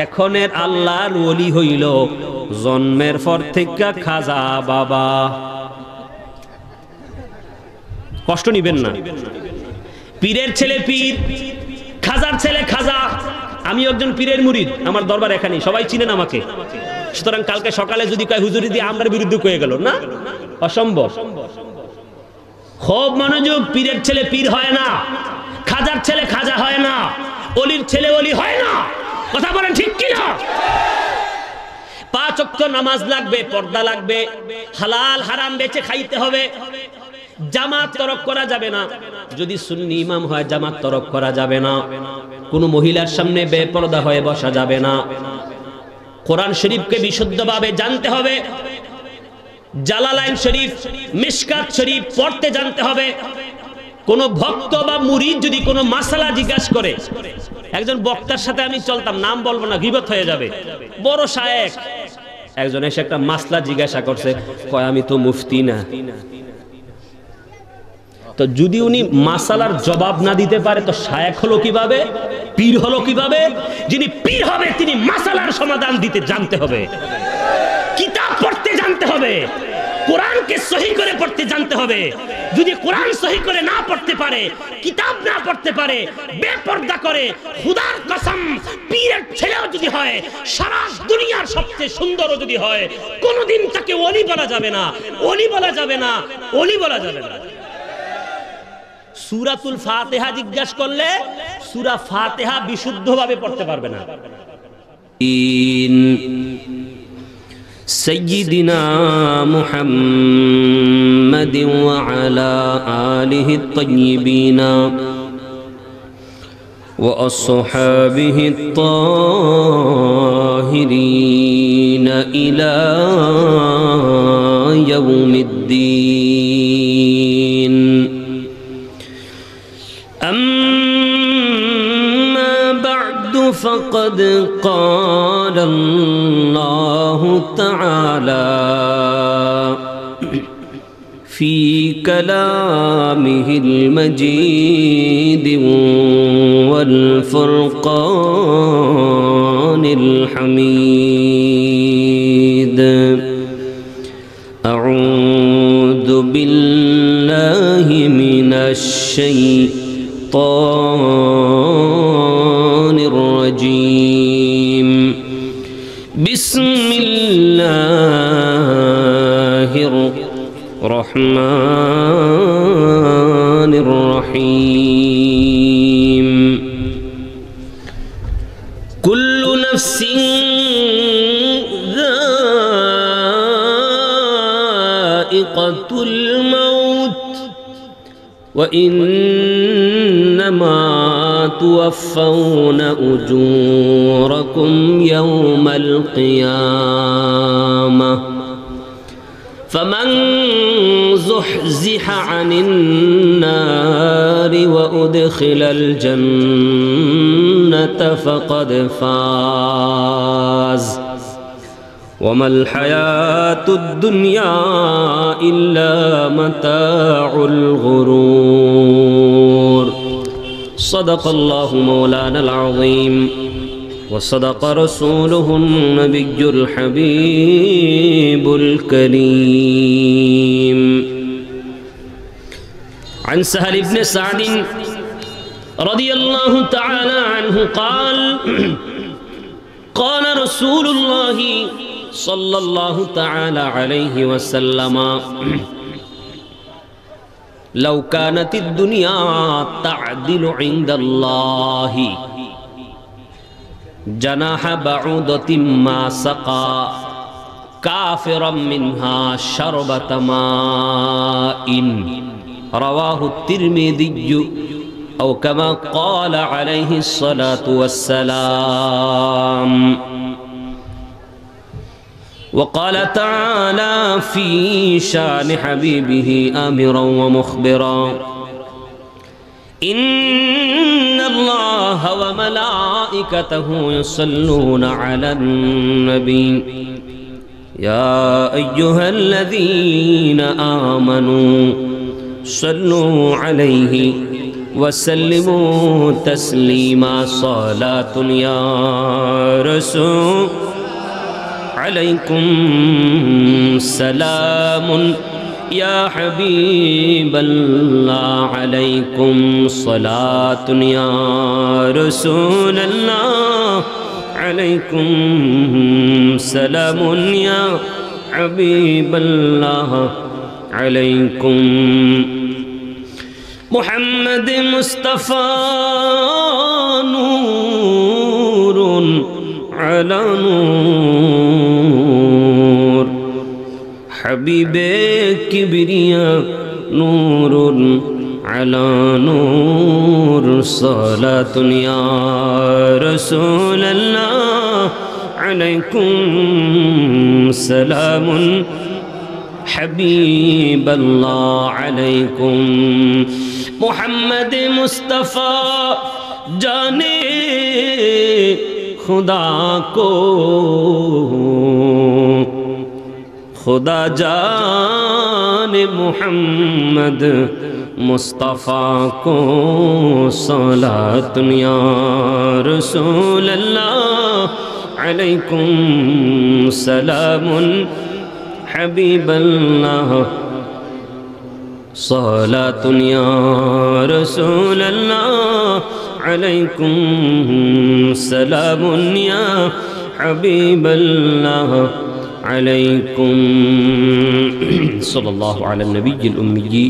এখনের আল্লাহর ওলি হইল জন্মের পর থেকে খাজা বাবা। কষ্ট নিবেন না, পীরের ছেলে পীর, খাজার ছেলে খাজা। আমি একজন পীরের মুরিদ, আমার দরবার এখানে, সবাই চিনেন আমাকে। সুতরাং কালকে সকালে যদি কয় হুজুরি দিয়ে আমার বিরুদ্ধে কয়ে গেল না, অসম্ভব। খুব মনোযোগ, পীরের ছেলে পীর হয় না, খাজার ছেলে খাজা হয় না, অলির ছেলে অলি হয় না। কথা বলেন ঠিক কিনা? 5 ওয়াক্ত নামাজ লাগবে, পর্দা লাগবে, হালাল হারাম বেচে খাইতে হবে, জামাত তরক করা যাবে না। যদি সুন্নি ইমাম হয় জামাত তরক করা যাবে না। কোন মহিলার সামনে বেপরদা হয়ে বসা যাবে না। কোরআন শরীফকে বিশুদ্ধভাবে জানতে হবে। জালালাইন শরীফ, মিশকাত শরীফ পড়তে জানতে হবে। কোন ভক্ত বা মুরিদ যদি কোনো মাসালা জিজ্ঞাসা করে, একজন বক্তার সাথে আমি চলতাম, নাম বলবো না, গীবত হয়ে যাবে, বড় শায়েখ, একজন এসে একটা মাসলা জিজ্ঞাসা করছে, কয় আমি তো মুফতি না। তো যদি উনি মাসালার জবাব না দিতে পারে তো শায়েখ হলো কিভাবে, পীর হলো কিভাবে? যিনি পীর হবে তিনি মাসালার সমাধান দিতে জানতে হবে, কিতাব পড়তে জানতে হবে, কোরআনকে সহি করে পড়তে জানতে হবে। যদি কোরআন সহি করে না পড়তে পারে, কিতাব না পড়তে পারে, বেপরদা করে, খুদার কসম পীরের ছেলেও যদি হয়, সারা দুনিয়ার সবচেয়ে সুন্দরও যদি হয়, কোনোদিন তাকে ওলি বলা যাবে না, ওলি বলা যাবে না, ওলি বলা যাবে না। সূরাতুল ফাতিহা জিজ্ঞাসা করলে সূরা ফাতিহা বিশুদ্ধভাবে পড়তে পারবে না। سيدنا محمد وعلى آله الطيبين وأصحابه الطاهرين إلى يوم الدين. أما بعد فقد قال الله تعالى في كلامه المجيد والفرقان الحميد. أعوذ بالله من الشيطان الرجيم. بسم الله الرحمن الرحيم. كل نفس ذائقة الموت وإنما توفون أجوركم يوم القيامة فمن زحزح عن النار وأدخل الجنة فقد فاز وما الحياة الدنيا إلا متاع الغرور. صدق الله مولانا العظيم وصدق رسوله النبي الحبيب الكريم. عن سهل بن سعد رضي الله تعالى عنه قال قال رسول الله صلى الله تعالى عليه وسلم لو كانت الدنيا تعدل عند الله جناح بعوضة ما سقى كافرا منها شربة ماء. رواه الترمذي أو كما قال عليه الصلاة والسلام. وقال تعالى في شان حبيبه آمرا ومخبرا إن الله وملائكته يصلون على النبي يا أيها الذين آمنوا صلوا عليه وسلموا تسليما صلاة يا رسول عليكم سلام يا حبيب الله عليكم صلاة يا رسول الله عليكم سلام يا حبيب الله عليكم محمد مصطفى نور على نور حبيب كبرياء نور على نور صلاة يا رسول الله عليكم سلام حبيب الله عليكم محمد مصطفى जाने खुदा को खुदा जाने मोहम्मद मुस्तफ़ा को सलातुन या रसूल अल्लाह अलैकुम सलामुन हबीब अल्लाह सलातुन या रसूल अल्लाह अलैकुम सलामुन या हबीब अल्लाह अलैकुम सल्लल्लाहु अला नबिय्यिल उम्मी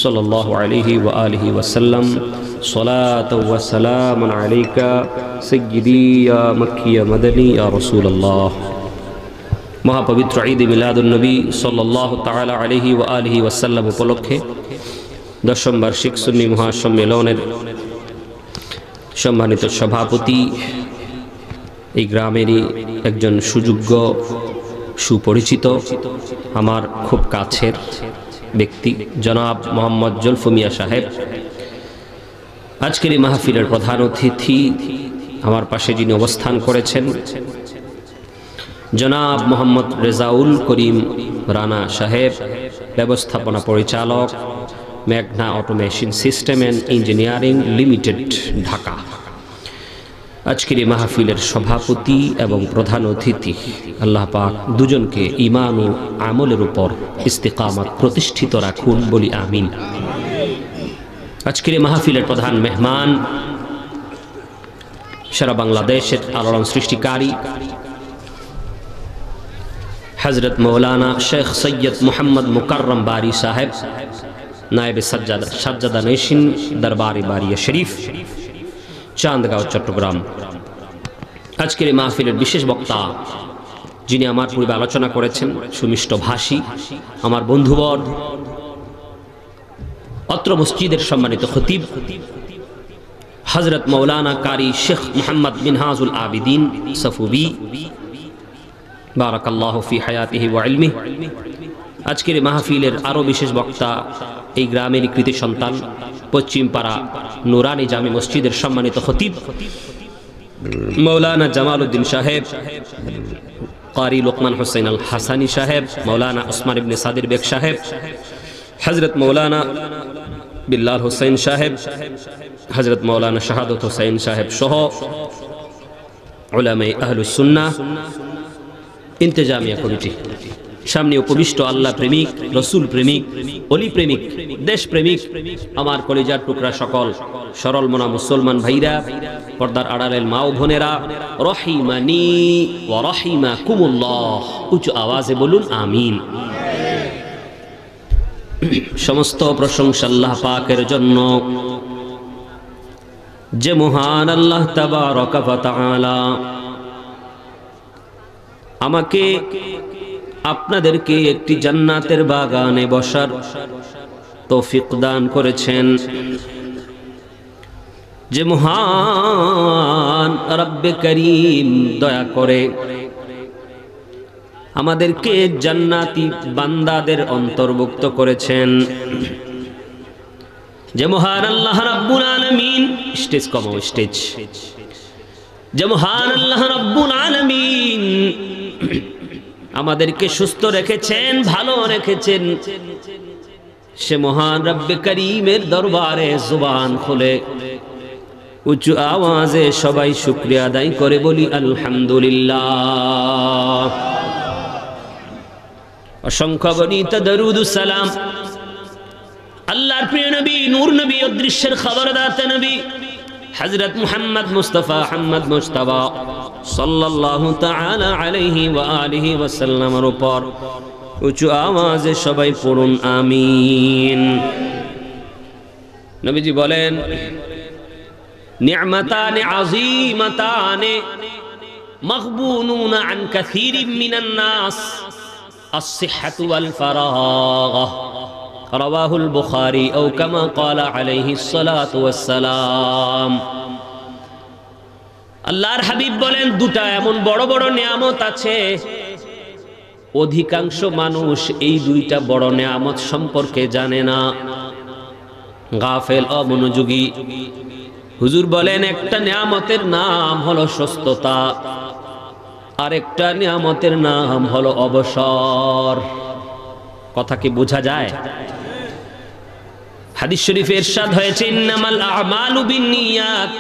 सल्लल्लाहु अलैहि व आलिहि वसल्लम सलातु व सलामुन अलैका सय्यिदी या मक्की या मदनी या रसूलल्लाह। महापवित्र ईद मिलादुन नबी सल्लल्लाहु ताआला अलैहि व आलिहि वसल्लम उपलक्षे दशम वार्षिक सुन्नी महासम्मेलनेर सम्मानित सभापति এই গ্রামেরই একজন সুযোগ্য সুপরিচিত আমার খুব কাছের ব্যক্তি জনাব মোহাম্মদ জুলফু মিয়া সাহেব, আজকের এই মাহফিলের প্রধান অতিথি আমার পাশে যিনি অবস্থান করেছেন জনাব মোহাম্মদ রেজাউল করিম রানা সাহেব, ব্যবস্থাপনা পরিচালক মেঘনা automation system and engineering limited Dhaka. আজকের এই মাহফিলের সভাপতি এবং প্রধান অতিথি আল্লাহ পাক দুজনকে ঈমান ও আমলের উপর ইস্তিকামত প্রতিষ্ঠিত রাখুন বলি আমিন। আজকের এই মাহফিলের প্রধান মেহমান সারা বাংলাদেশের আলোড়ন সৃষ্টিকারী হযরত মৌলানা শেখ সৈয়দ মোহাম্মদ মুকাররম বারি সাহেব, নায়েবে সাজ্জাদা নশীন দরবারি বারিয়া শরীফ, চাঁদগাঁও, চট্টগ্রাম। আজকের এই মাহফিলের বিশেষ বক্তা যিনি আমার পূর্বে আলোচনা করেছেন, সুমিষ্ট ভাষী আমার বন্ধুবর, অত্র মসজিদের সম্মানিত খতিব হযরত মৌলানা কারি শেখ মোহাম্মদ মিনহাজুল আবিদিন সফুবি বারাকাল্লাহু ফি হায়াতিহি ওয়া ইলমিহি। আজকের এই মাহফিলের আরো বিশেষ বক্তা এই গ্রামের কৃতি সন্তান পশ্চিমপাড়া নুরানি জামি মসজিদের সম্মানিত খতিব মৌলানা জামাল উদ্দিন সাহেব, কারি লোকমান হোসেন আল হাসানি সাহেব, মৌলানা ওসমান ইবনে সাদির বেগ সাহেব, হযরত মৌলানা বিল্লাল হোসেন সাহেব, হযরত মৌলানা শাহাদত হোসেন সাহেব সহ উলামায়ে আহলুস সুন্নাহ ইন্তেজামিয়া কমিটি, সামনে উপবিষ্ট আল্লাহ প্রেমিক, রসুল প্রেমিক, অলি প্রেমিক, দেশ প্রেমিক, আমার কলিজার টুকরা সকল সরল মনা মুসলমান ভাইরা, পর্দার আড়ালের মা ও বোনেরা, রহিমানি ওয়া রাহিমাকুমুল্লাহ, উচ্চ আওয়াজে বলুন আমিন। সমস্ত প্রশংসা আল্লাহ পাকের জন্য, যে মহান আল্লাহ তাবারাকা ওয়া তাআলা আমাকে আপনাদেরকে একটি জান্নাতের বাগানে বসার তৌফিক দান করেছেন, যে মহান রব্বে করিম দয়া করে আমাদেরকে জান্নাতি বান্দাদের অন্তর্ভুক্ত করেছেন, যে মহান আল্লাহ রাব্বুল আলামিন, স্টেজ কমাও স্টেজ, যে মহান আল্লাহ রাব্বুল আলামিন আমাদেরকে সুস্থ রেখেছেন, ভালো রেখেছেন, সে মহান রব্বে করিমের দরবারে জুবান খুলে উঁচু আওয়াজে সবাই শুকরিয়া আদায় করে বলি আলহামদুলিল্লাহ। অসংখ্য গণিত দরুদ সালাম আল্লাহর প্রিয় নবী, নূর নবী, অদৃশ্যের খবরদাতা নবী হযরত মুহাম্মদ মুস্তাফা আহমদ মুজতবা সাল্লাল্লাহু তাআলা আলাইহি ওয়া আলিহি ওয়া সাল্লামের উপর উঁচু আওয়াজে সবাই পড়ুন আমিন। নবীজি বলেন, নি'মাতানি আযীমাতানি মাগবুনুনা আন কাসীরিন মিনান নাস আস-সিহহাতু ওয়াল ফারাগাহ রাওয়াহুল বুখারী আও কামা ক্বালা আলাইহিস সালাতু ওয়াস সালাম। আল্লাহর হাবিব বলেন, দুটা এমন বড় বড় নিয়ামত আছে, অধিকাংশ মানুষ এই দুইটা বড় নিয়ামত সম্পর্কে জানে না, গাফেল, অমনোযোগী। হুজুর বলেন, একটা নিয়ামতের নাম হলো সুস্থতা, আরেকটা নিয়ামতের নাম হলো অবসর। কথা কি বোঝা যায়? হাদিস শরীফে ইরশাদ হয়েছে, ইন্নামাল আমালু বিন্নিয়াত,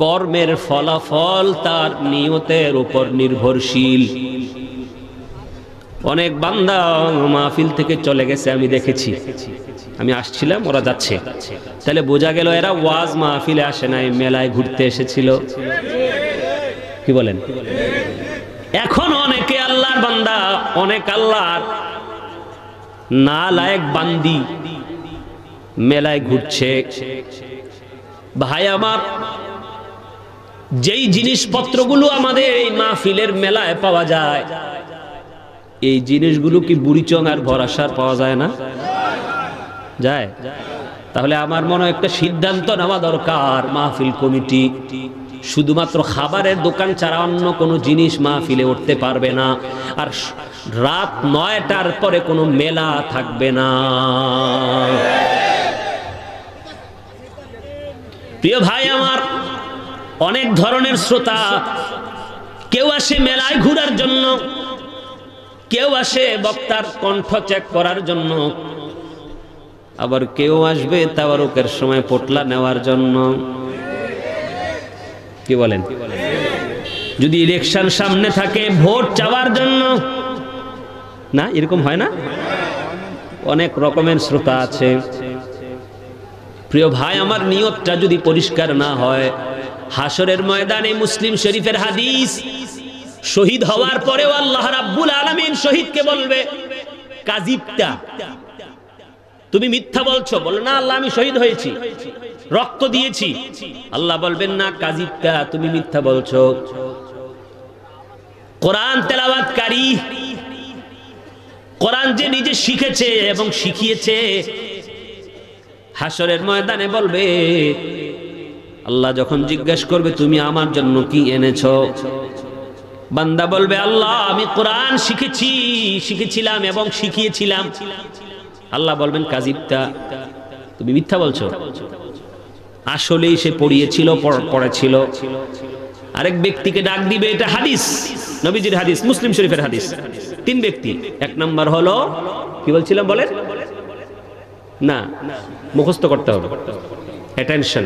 কর্মের ফলাফল তার নিয়তের উপর নির্ভরশীল। অনেক বান্দা মাহফিল থেকে চলে গেছে, আমি দেখেছি, আমি আসছিলাম, ওরা যাচ্ছে, তাহলে বোঝা গেল এরা ওয়াজ মাহফিলে আসে নাই, মেলায় ঘুরতে এসেছিল। কি বলেন? এখন অনেকে আল্লাহর বান্দা, অনেক আল্লাহর নালায়েক বান্দি মেলায় ঘুরছে। ভাই আমার, যেই জিনিসপত্রগুলো আমাদের এই মাহফিলের মেলায় পাওয়া যায়, এই জিনিসগুলো কি বুড়িচং আর ভরাসার পাওয়া যায় না? যায়। তাহলে আমার মনে হয় একটা সিদ্ধান্ত নেওয়া দরকার, মাহফিল কমিটি শুধুমাত্র খাবারের দোকান ছাড়া অন্য কোনো জিনিস মাহফিলে উঠতে পারবে না, আর রাত ৯টার পরে কোনো মেলা থাকবে না। প্রিয় ভাই আমার, অনেক ধরনের শ্রোতা, কেউ আসে মেলায় ঘোরার জন্য, কেউ আসে বক্তার কণ্ঠ চেক করার জন্য, আবার কেউ আসবে তাবারুকের সময় পোটলা নেওয়ার জন্য। কি বলেন? যদি ইলেকশন সামনে থাকে, ভোট চাওয়ার জন্য। না, এরকম হয় না? অনেক রকমের শ্রোতা আছে। প্রিয় ভাই আমার, নিয়তটা যদি পরিষ্কার না হয়, হাসরের ময়দানে মুসলিম শরীফের হাদিস, শহীদ হওয়ার পরেও আল্লাহ রাব্বুল আলামিন শহীদকে বলবে, কাযিবতা, তুমি মিথ্যা বলছো। বলো না, আল্লাহ আমি শহীদ হয়েছি, রক্ত দিয়েছি। আল্লাহ বলবেন না, কাযিবতা, তুমি মিথ্যা বলছো। কোরআন তেলাওয়াতকারী, কোরআন যে নিজে শিখেছে এবং শিখিয়েছে, হাসরের ময়দানে বলবে, আল্লাহ যখন জিজ্ঞেস করবে তুমি আমার জন্য কি এনেছো, বান্দা বলবে, আল্লাহ আমি কোরআন শিখেছিলাম এবং শিখিয়েছিলাম। আল্লাহ বলবেন, কাযিবতা, তুমি মিথ্যা বলছো। আসলেই সে পড়িয়েছিল, পড়েছিল। আরেক ব্যক্তিকে ডাক দিবে, এটা হাদিস, নবীজির হাদিস, মুসলিম শরীফের হাদিস। তিন ব্যক্তি, এক নাম্বার হলো, কি বলছিলাম বলেন? না, মুখস্থ করতে হবে, অ্যাটেনশন।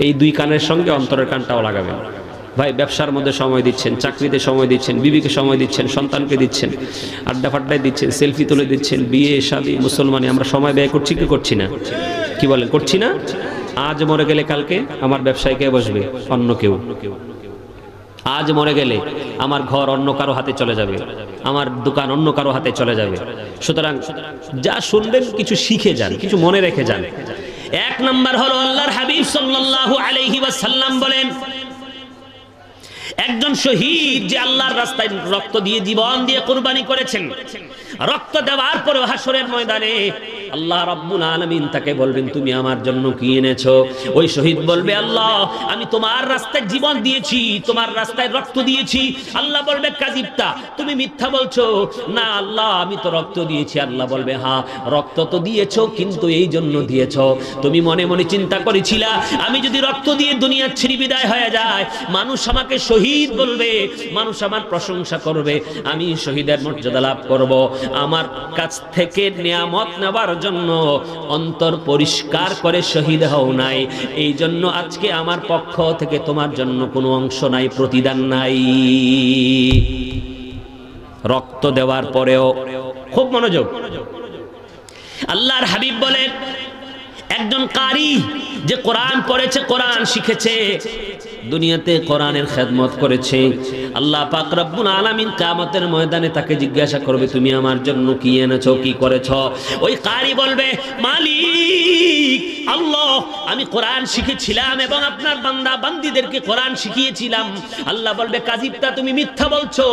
এই দুই কানের সঙ্গে অন্তরের কানটাও লাগাবেন। ভাই, ব্যবসার মধ্যে সময় দিচ্ছেন, চাকরিতে সময় দিচ্ছেন, বিবিকে সময় দিচ্ছেন, সন্তানকে দিচ্ছেন, আড্ডা ফাড্ডায় দিচ্ছেন, সেলফি তুলে দিচ্ছেন, বিয়ে শাদী মুসলমানি আমরা সময় ব্যয় করছি কি করছি না? কি বলেন, করছি না? আজ মরে গেলে কালকে আমার ব্যবসায় কে বসবে? অন্য কেউ। আজ মরে গেলে আমার ঘর অন্য কারো হাতে চলে যাবে, আমার দোকান অন্য কারো হাতে চলে যাবে। সুতরাং যা শুনবেন কিছু শিখে যান, কিছু মনে রেখে যান। এক নাম্বার হলো, আল্লাহর হাবিব সাল্লাল্লাহু আলাইহি ওয়াসাল্লাম বলেন, একজন শহীদ যে আল্লাহর রাস্তায় রক্ত দিয়ে, জীবন দিয়ে কুরবানি করেছেন, রক্ত দেওয়ার পরে হাসরের ময়দানে আল্লাহ রাব্বুল আলামিন তাকে বলবেন তুমি আমার জন্য কি এনেছো? ওই শহীদ বলবে আল্লাহ আমি তোমার রাস্তায় জীবন দিয়েছি, তোমার রাস্তায় রক্ত দিয়েছি। আল্লাহ বলবে কাযিবতা, তুমি মিথ্যা বলছো। না আল্লাহ আমি তো রক্ত দিয়েছি। আল্লাহ বলবে হ্যাঁ রক্ত তো দিয়েছো, কিন্তু এই জন্য দিয়েছো তুমি মনে মনে চিন্তা করেছিলা আমি যদি রক্ত দিয়ে দুনিয়া ছেড়ে বিদায় হয়ে যায় মানুষ আমাকে শহীদ বলবে, মানুষ আমার প্রশংসা করবে, আমি শহীদের মর্যাদা লাভ করব। আমার কাছ থেকে নিয়ামত নেবার জন্য অন্তর পরিষ্কার করে শহীদ হও নাই, এই জন্য আজকে আমার পক্ষ থেকে তোমার জন্য কোনো অংশ নাই, প্রতিদান নাই। রক্ত দেওয়ার পরেও খুব মনোযোগ, আল্লাহর হাবিব বলেন একজন কারি যে কোরআন পড়েছে, কোরআন শিখেছে, দুনিয়াতে কোরআনের খেদমত করেছে, আল্লাহ পাক রব্বুল আলামিন কিয়ামতের ময়দানে তাকে জিজ্ঞাসা করবে তুমি আমার জন্য কি এনেছো, কি করেছো? ওই কারি বলবে মালিক আল্লাহ আমি কোরআন শিখেছিলাম এবং আপনার বান্দা বান্দীদেরকে কোরআন শিখিয়েছিলাম। আল্লাহ বলবে কাযিবতা, তুমি মিথ্যা বলছো,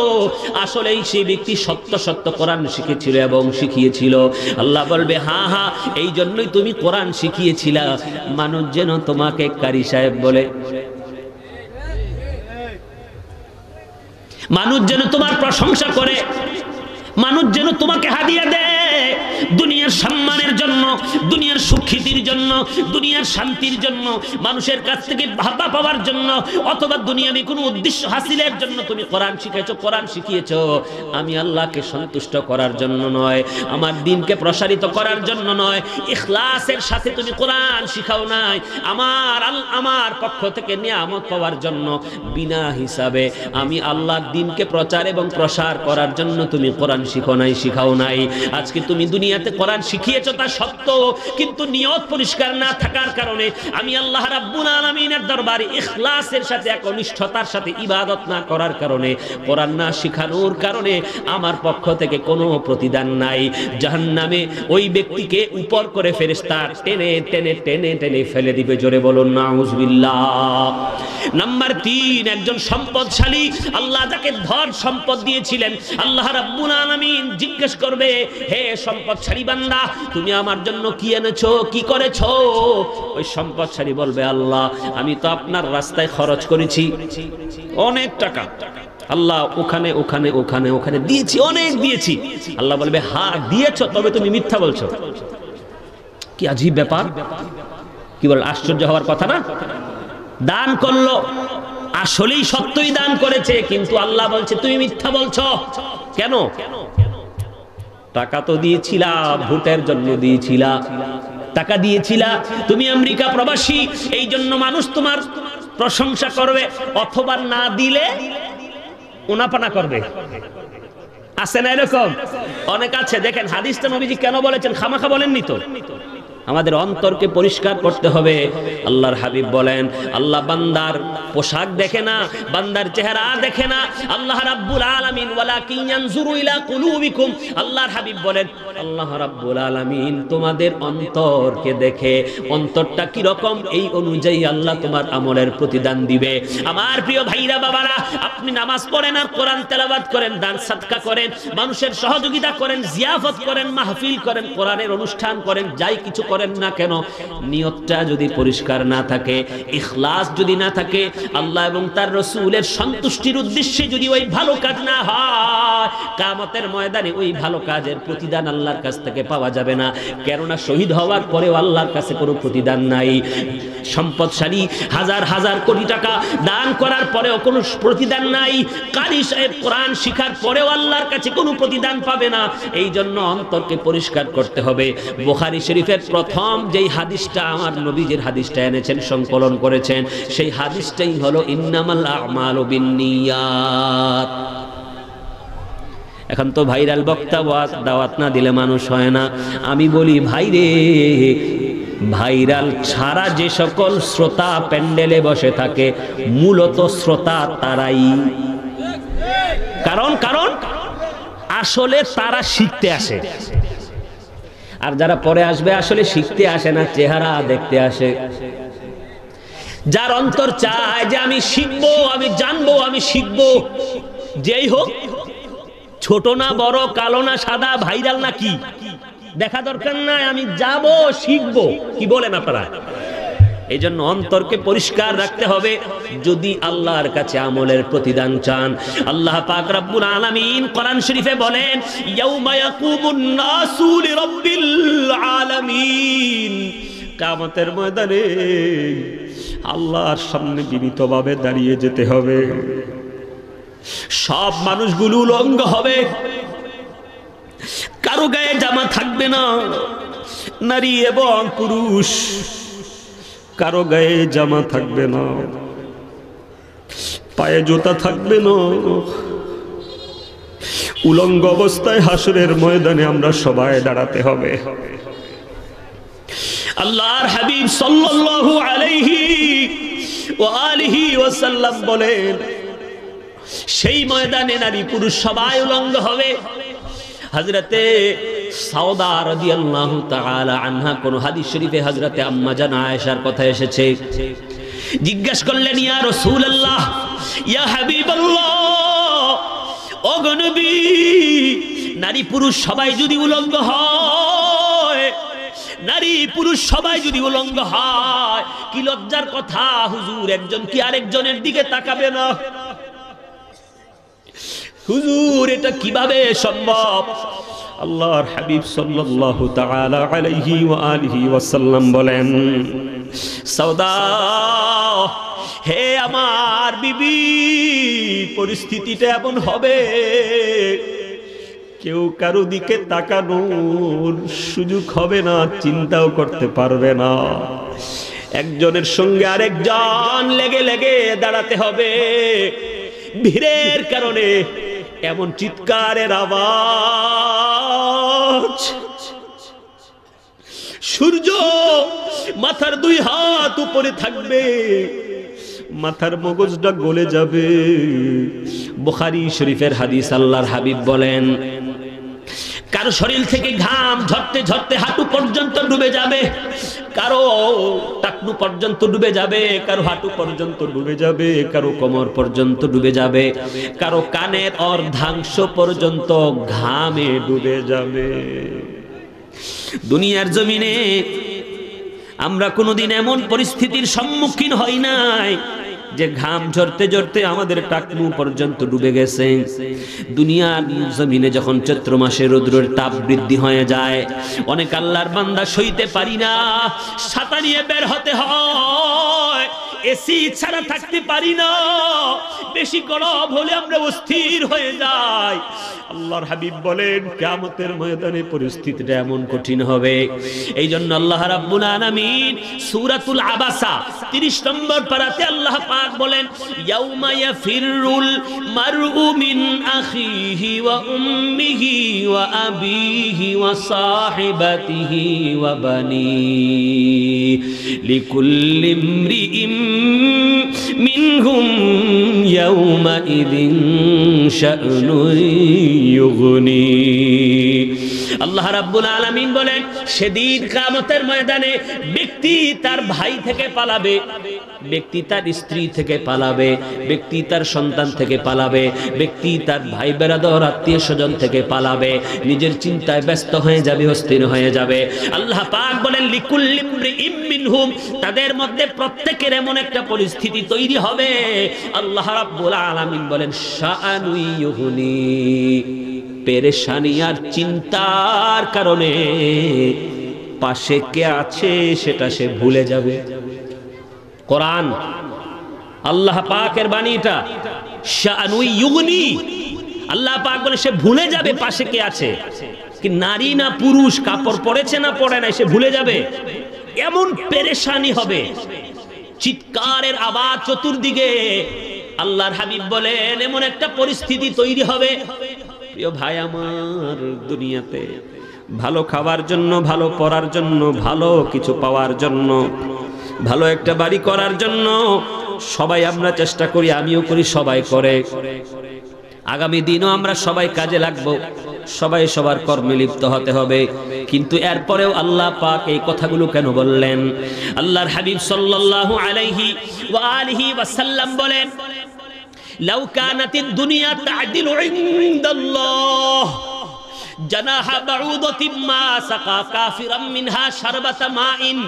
আসলেই সেই ব্যক্তি সত্য সত্য কোরআন শিখেছিল এবং শিখিয়েছিল। আল্লাহ বলবে হ্যাঁ হ্যাঁ এই জন্যই তুমি কোরআন শিখিয়েছিলা, মানুষ যেন তোমাকে কারি সাহেব বলে, মানুষ যেন তোমার প্রশংসা করে, মানুষ যেন তোমাকে হাদিয়া দেয়। দুনিয়ার সম্মানের জন্য, দুনিয়ার সুখ্যাতির জন্য, দুনিয়ার শান্তির জন্য, মানুষের কাছ থেকে ভাবা পাওয়ার জন্য, অথবা দুনিয়াবি কোনো উদ্দেশ্য হাসিলের জন্য তুমি কোরআন শিখেছো, কোরআন শিখিয়েছো। আমি আল্লাহকে সন্তুষ্ট করার জন্য নয়, আমার দ্বীনকে প্রসারিত করার জন্য নয়, ইখলাসের সাথে তুমি কোরআন শিখাও নাই, আমার পক্ষ থেকে নিয়ামত পাওয়ার জন্য বিনা হিসাবে আমি আল্লাহর দ্বীনকে প্রচার এবং প্রসার করার জন্য তুমি কোরআন শিখাও নাই। আজকে তুমি দুনিয়াতে কোরআন শিখিয়েছো তা সত্য, কিন্তু নিয়ত পরিষ্কার না থাকার কারণে আমি আল্লাহ রাব্বুল আলামিনের দরবারে ইখলাসের সাথে একনিষ্ঠতার সাথে ইবাদত না করার কারণে, কোরআন না শিখানোর কারণে আমার পক্ষ থেকে কোনো প্রতিদান নাই। জাহান্নামে ওই ব্যক্তিকে উপর করে ফেরেশতা টেনে টেনে টেনে টেনে ফেলে দিবে। জোরে বলুন নাউযুবিল্লাহ। নাম্বার 3, একজন সম্পদশালী, আল্লাহ যাকে ধন সম্পদ দিয়েছিলেন, আল্লাহ রাব্বুল আলামিন জিজ্ঞেস করবে হে সম্পদশালী বান্দা তুমি আমার জন্য কি এনেছো, কি করেছো? ওই সম্পদশালী বলবে আল্লাহ আমি তো আপনার রাস্তায় খরচ করেছি অনেক টাকা, আল্লাহ ওখানে ওখানে ওখানে ওখানে দিয়েছি, অনেক দিয়েছি। আল্লাহ বলবে হ্যাঁ দিয়েছো, তবে তুমি মিথ্যা বলছো। কি আজীব ব্যাপার, কি বল, আশ্চর্য হওয়ার কথা না? দান করলো, আসলেই সত্যই দান করেছে, কিন্তু আল্লাহ বলছে তুমি মিথ্যা বলছো। কেন? টাকা তো দিয়েছিলা, ভোটের জন্য দিয়েছিলা, টাকা দিয়েছিলা, তুমি আমেরিকা প্রবাসী, এই জন্য মানুষ তোমার প্রশংসা করবে, অথবা না দিলে উনাপানা করবে। আছে না এরকম? অনেক আছে। দেখেন হাদিসটা নবীজি কেন বলেছেন, খামাখা বলেননি তো। আমাদের অন্তরকে পরিষ্কার করতে হবে। আল্লাহর হাবিব বলেন আল্লাহ বান্দার পোশাক দেখে না, বান্দার চেহারা দেখে না। আল্লাহ রাব্বুল আলামিন ওয়ালাকিন ইয়ানজুরু ইলা কুলুবিকুম, আল্লাহর হাবিব বলেন আল্লাহ রাব্বুল আলামিন তোমাদের অন্তরকে দেখে, অন্তরটা কি রকম এই অনুযায়ী আল্লাহ তোমার আমলের প্রতিদান দিবে। আমার প্রিয় ভাইরা বাবারা, আপনি নামাজ পড়েন আর কোরআন তেলাওয়াত করেন, দান সাদকা করেন, মানুষের সহযোগিতা করেন, জিয়াফত করেন, মাহফিল করেন, কোরআনের অনুষ্ঠান করেন, যাই কিছু করেন না কেন, নিয়তটা যদি পরিষ্কার না থাকে, ইখলাস যদি না থাকে, আল্লাহ এবং তার রাসূলের সন্তুষ্টির উদ্দেশ্যে যদি ওই ভালো কাজ না হয়, কিয়ামতের ময়দানে ওই ভালো কাজের প্রতিদান আল্লাহর কাছ থেকে পাওয়া যাবে না। কেননা শহীদ হওয়ার পরেও আল্লাহর কাছে কোনো প্রতিদান নাই। সম্পদশালী হাজার হাজার কোটি টাকা দান করার পরেও কোনো প্রতিদান নাই। কারি সাহেব কোরআন শিখার পরেও আল্লাহর কাছে কোনো প্রতিদান পাবে না। এই জন্য অন্তরকে পরিষ্কার করতে হবে। বুখারী শরীফের প্রথম যেই হাদিসটা আমার নবীজির হাদিসটা এনেছেন, সংকলন করেছেন, সেই হাদিসটাই হলো ইন্নামাল আমালু বিন্নিয়াত। এখন তো ভাইরাল বক্তা, দাওয়াত না দিলে মানুষ হয় না। আমি বলি ভাইরে, ভাইরাল ছাড়া যে সকল শ্রোতা প্যান্ডেলে বসে থাকে, মূলত শ্রোতা তারাই। কারণ আসলে তারা শিখতে আসে, আর যারা পরে আসবে আসলে শিখতে আসে না, চেহারা দেখতে আসে। যার অন্তর চায় যে আমি শিখবো, আমি জানবো, আমি শিখবো, যেই হোক, ছোট না বড়, কালো না সাদা, ভাইরাল না কি, দেখা দরকার নাই, আমি যাব শিখবো। কি বলেন আপনারা? এই জন্য অন্তরকে পরিষ্কার রাখতে হবে যদি আল্লাহর কাছে আমলের প্রতিদান চান। আল্লাহ পাক রব্বুল আলামিন কোরআন শরীফে বলেন, ইয়াউমা ইয়াকুমুন নাসু লিরাব্বিল আলামিন, কিয়ামতের ময়দানে আল্লাহর সামনে বিনীতভাবে দাঁড়িয়ে যেতে হবে। সব মানুষগুলো উলঙ্গ হবে, কারো গায়ে জামা থাকবে না, নারী এবং পুরুষ কারো গায়ে জামা থাকবে না, পায়ে জুতা থাকবে না। উলঙ্গ অবস্থায় হাসরের ময়দানে আমরা সবাই দাঁড়াতে হবে। আল্লাহর হাবিব সাল্লাল্লাহু আলাইহি ওয়া আলিহি ওয়াসাল্লাম বলেন, সেই ময়দানে নারী পুরুষ সবাই উলঙ্গ হবে। হযরতে সাউদা রাদিয়াল্লাহু তাআলা আনহা কোন হাদিস শরীফে হযরতে আম্মা জান আয়েশার কথা এসেছে, জিজ্ঞাসা করলেন, ইয়া রাসূলুল্লাহ, ইয়া হাবিবাল্লাহ, ও গো নবী, নারী পুরুষ সবাই যদি উলঙ্গ হয়, নারী পুরুষ সবাই যদি উলঙ্গ হয়, কি লজ্জার কথা হুজুর, একজন কি আরেকজনের দিকে তাকাবে না? হুজুর এটা কিভাবে সম্ভব? আল্লাহর হাবিব সাল্লাল্লাহু তাআলা আলাইহি ওয়া আলিহি ওয়াসাল্লাম বলেন, সাউদা, হে আমার বিবি, পরিস্থিতিটা এমন হবে কেউ কারো দিকে তাকানোর সুযোগ হবে না, চিন্তাও করতে পারবে না। একজনের সঙ্গে আরেকজন লেগে লেগে দাঁড়াতে হবে। ভিড়ের কারণে এমন চিৎকারের আওয়াজ, সূর্য মাথার 2 হাত উপরে থাকবে, মাথার মগজটা গলে যাবে। বুখারী শরীফের হাদিস, আল্লাহর হাবিব বলেন, কারো শরীর থেকে ঘাম ঝরতে ঝরতে হাঁটু পর্যন্ত ডুবে যাবে, কারো টাকনু পর্যন্ত ডুবে যাবে, কারো হাঁটু পর্যন্ত ডুবে যাবে, কারো কোমর পর্যন্ত ডুবে যাবে, কারো কানের অর্ধাংশ পর্যন্ত ঘামে ডুবে যাবে। দুনিয়ার জমিনে আমরা কোনোদিন এমন পরিস্থিতির সম্মুখীন হই নাই যে ঘাম ঝরতে ঝরতে আমাদের টাকনু পর্যন্ত ডুবে গেছে। দুনিয়ার জমিনে যখন চৈত্র মাসে রৌদ্রের তাপ বৃদ্ধি হয়ে যায়, অনেক আল্লাহর বান্দা সইতে পারি না, ছাতা নিয়ে বের হতে হয়, এসি ছাড়া থাকতে পারি না, বেশি গরম হলে আমরা অস্থির হয়ে যাই। আল্লাহর হাবিব বলেন, কিয়ামতের ময়দানে পরিস্থিতিটা এমন কঠিন হবে। এই জন্য আল্লাহ রাব্বুল আলামিন সূরাতুল আবাসা 30 নম্বর পারাতে আল্লাহ পাক বলেন, ইয়াউমা ইয়াফিরুল মারউ মিন আখিহি ওয়া উম্মিহি ওয়া আবিহি ওয়া সাহিবাতিহি ওয়া বানিহি লিকুল্লি ইমরিইম মিনহুম ইয়াউমা ইযিন শা'নুন ইউগনি। আল্লাহ রাব্বুল আলামিন বলেন, সেদিন কিয়ামতের ময়দানে ব্যক্তি তার ভাই থেকে পালাবে, ব্যক্তি তার স্ত্রী থেকে পালাবে, ব্যক্তি তার সন্তান থেকে পালাবে, ব্যক্তি তার ভাই বেরাদর আত্মীয় স্বজন থেকে পালাবে, নিজের চিন্তায় ব্যস্ত হয়ে যাবে, অস্থির হয়ে যাবে। আল্লাহ পাক বলেন, লিকুল্লি ইমরিইম মিনহুম, তাদের মধ্যে প্রত্যেকের এমন একটা পরিস্থিতি তৈরি হবে, আল্লাহ রাব্বুল আলামিন বলেন, শা'নুন ইউগনি, পেরেশানি আর চিন্তার কারণে পাশে কে আছে সেটা সে ভুলে যাবে। কোরআন আল্লাহ পাকের বাণী, এটা শা'নুন ইউগনি। আল্লাহ পাক বলে সে ভুলে যাবে পাশে কে আছে, কি নারী না পুরুষ, কাপড় পরেছে না পরে নাই, সে ভুলে যাবে। এমন পেরেশানি হবে, চিৎকারের আওয়াজ চতুর্দিকে। আল্লাহর হাবিব বলেন, এমন একটা পরিস্থিতি তৈরি হবে। প্রিয় ভাই আমার, দুনিয়াতে ভালো খাবার জন্য, ভালো পড়ার জন্য, ভালো কিছু পাওয়ার জন্য, ভালো একটা বাড়ি করার জন্য সবাই আমরা চেষ্টা করি, আমিও করি, সবাই করে। আগামী দিনও আমরা সবাই কাজে লাগবো, সবাই সবার কর্মে লিপ্ত হতে হবে। কিন্তু এরপরেও আল্লাহ পাক এই কথাগুলো কেন বললেন? আল্লাহর হাবিব সাল্লাল্লাহু আলাইহি ওয়া আলিহি ওয়াসাল্লাম বলেন, লাউ কানাতিদ দুনিয়া তা'দিলু ইনদাল্লাহ, জানাহা বাউদাতিম মা সাকা কাফিরাম মিনহা শারবাতা মাইন,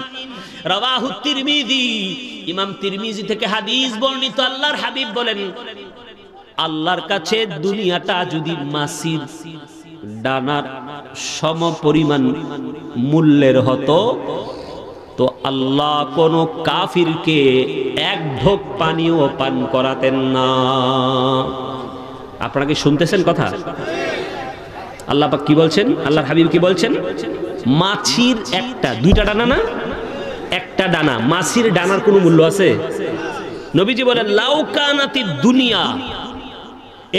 রাওয়াহু তিরমিজি। ইমাম তিরমিজি থেকে হাদিস বর্ণিত, আল্লাহর হাবিব বলেন, আল্লাহর কাছে দুনিয়াটা যদি মাছির ডানার সম পরিমাণ মূল্যের হতো তো আল্লাহ কোন কাফিরকে এক ঢোক পানিও পান করাতেন না। আপনারা কি শুনতেছেন কথা? আল্লাহ পাক কি বলছেন, আল্লাহর হাবিব কি বলছেন? মাছির একটা, দুইটা ডানা না, একটা ডানা, মাছির ডানার কোনো মূল্য আছে? নবীজি বলেন লাউ কানাতিদ দুনিয়া,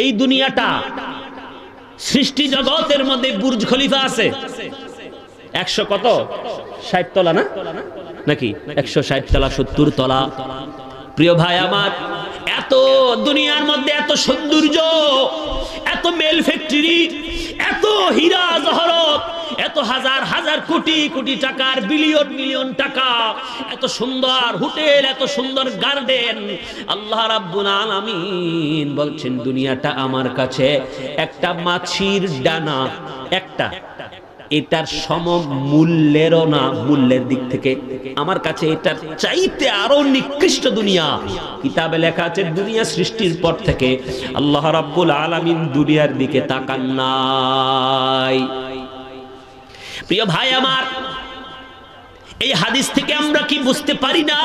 এই দুনিয়াটা সৃষ্টি জগতের মধ্যে বুর্জ খলিফা আছে 100 কত 60 তলা না নাকি 160 তলা 70 তলা। প্রিয় ভাই আমার, এত দুনিয়ার মধ্যে এত সৌন্দর্য, এত মেল ফ্যাক্টরি, এত হীরা জহরত, এত হাজার হাজার কোটি কোটি টাকার, বিলিয়ন মিলিয়ন টাকা, এত সুন্দর হোটেল, এত সুন্দর গার্ডেন, আল্লাহ রাব্বুল আলামিন বলছেন দুনিয়াটা আমার কাছে একটা মাছির ডানা, একটা, এটার সম মূল্যেরও না, মূল্যের দিক থেকে আমার কাছে এটার চাইতে আরো নিকৃষ্ট দুনিয়া। কিতাবে লেখা আছে দুনিয়া সৃষ্টির পর থেকে আল্লাহ রাব্বুল আলামিন দুনিয়ার দিকে তাকান নাই। প্রিয় ভাই আমার, এই হাদিস থেকে আমরা কি বুঝতে পারি না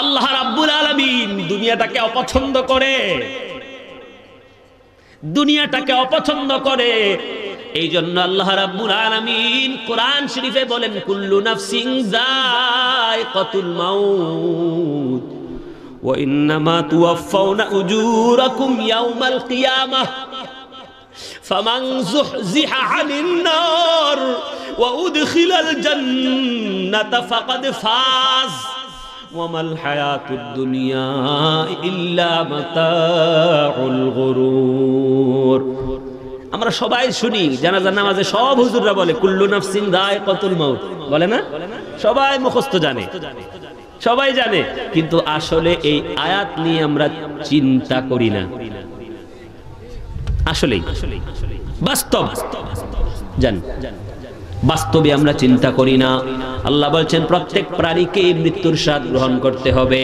আল্লাহ রাব্বুল আলামিন দুনিয়াটাকে অপছন্দ করে, দুনিয়াটাকে অপছন্দ করে। এই জন্য আল্লাহ রাব্বুল আলামিন কোরআন শরীফে বলেন কুল্লু নাফসিন যায়কাতুল মাউত ওয়া ইন্নামা তুওয়াফাউনা উজুরাকুম ইয়াওমাল কিয়ামাহ ফামান যুহজিহা আনিন নার ওয়া উদখিলাল জান্নাতা ফাকাদ ফাজ ওয়া মাল হায়াতুদ দুনিয়া ইল্লা মাতাউল গুরুর। আমরা সবাই শুনি, জানাজার নামাজে সব হুজুররা বলে কুল্লু নাফসিন যায়কাতুল মাউত, বলে না? সবাই মুখস্থ জানে, সবাই জানে, কিন্তু আসলে এই আয়াত নিয়ে আমরা চিন্তা করি না। আসলে বাস্তব জান, বাস্তবে আমরা চিন্তা করি না। আল্লাহ বলছেন প্রত্যেক প্রাণীকে মৃত্যুর স্বাদ গ্রহণ করতে হবে।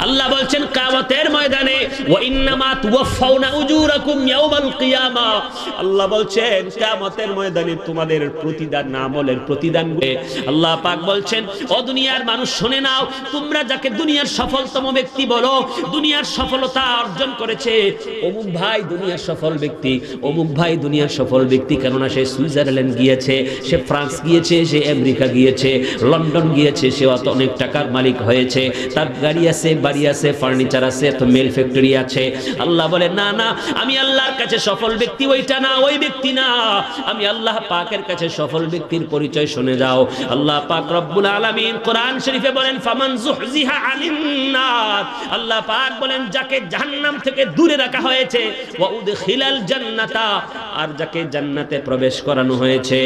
আল্লাহ বলছেন কিয়ামতের ময়দানে ওয়া ইন্নামা তুওয়াফাউনা উজুরাকুম ইয়াওমাল কিয়ামা, আল্লাহ বলছেন কিয়ামতের ময়দানে তোমাদের প্রতিদান, আমলের প্রতিদান। আল্লাহ পাক বলছেন ও দুনিয়ার মানুষ শুনে নাও, তোমরা যাকে দুনিয়ার সফলতম ব্যক্তি বলো, দুনিয়ার সফলতা অর্জন করেছে অমুক ভাই দুনিয়ার সফল ব্যক্তি, অমুক ভাই দুনিয়ার সফল ব্যক্তি, কেননা সে সুইজারল্যান্ড গিয়েছে, সে ফ্রান্স গিয়েছে, সে আমেরিকা গিয়েছে, লন্ডন গিয়েছে, সে অনেক টাকার মালিক হয়েছে, তার গাড়ি আছে, বাড়ি আছে, ফার্নিচার আছে, এত মেল ফ্যাক্টরি আছে। আল্লাহ বলে না না, আমি আল্লাহর কাছে সফল ব্যক্তি ওইটা না, ওই ব্যক্তি না, আমি আল্লাহ পাকের কাছে সফল ব্যক্তির পরিচয় শুনে যাও। আল্লাহ পাক রব্বুল আলামিন কোরআন শরীফে বলেন ফামান যুহজিহা আনিন নার, আল্লাহ পাক বলেন যাকে জাহান্নাম থেকে দূরে রাখা হয়েছে, ওয়া উদখিলাল জান্নাতা, আর যাকে জান্নাতে প্রবেশ করানো হয়েছে,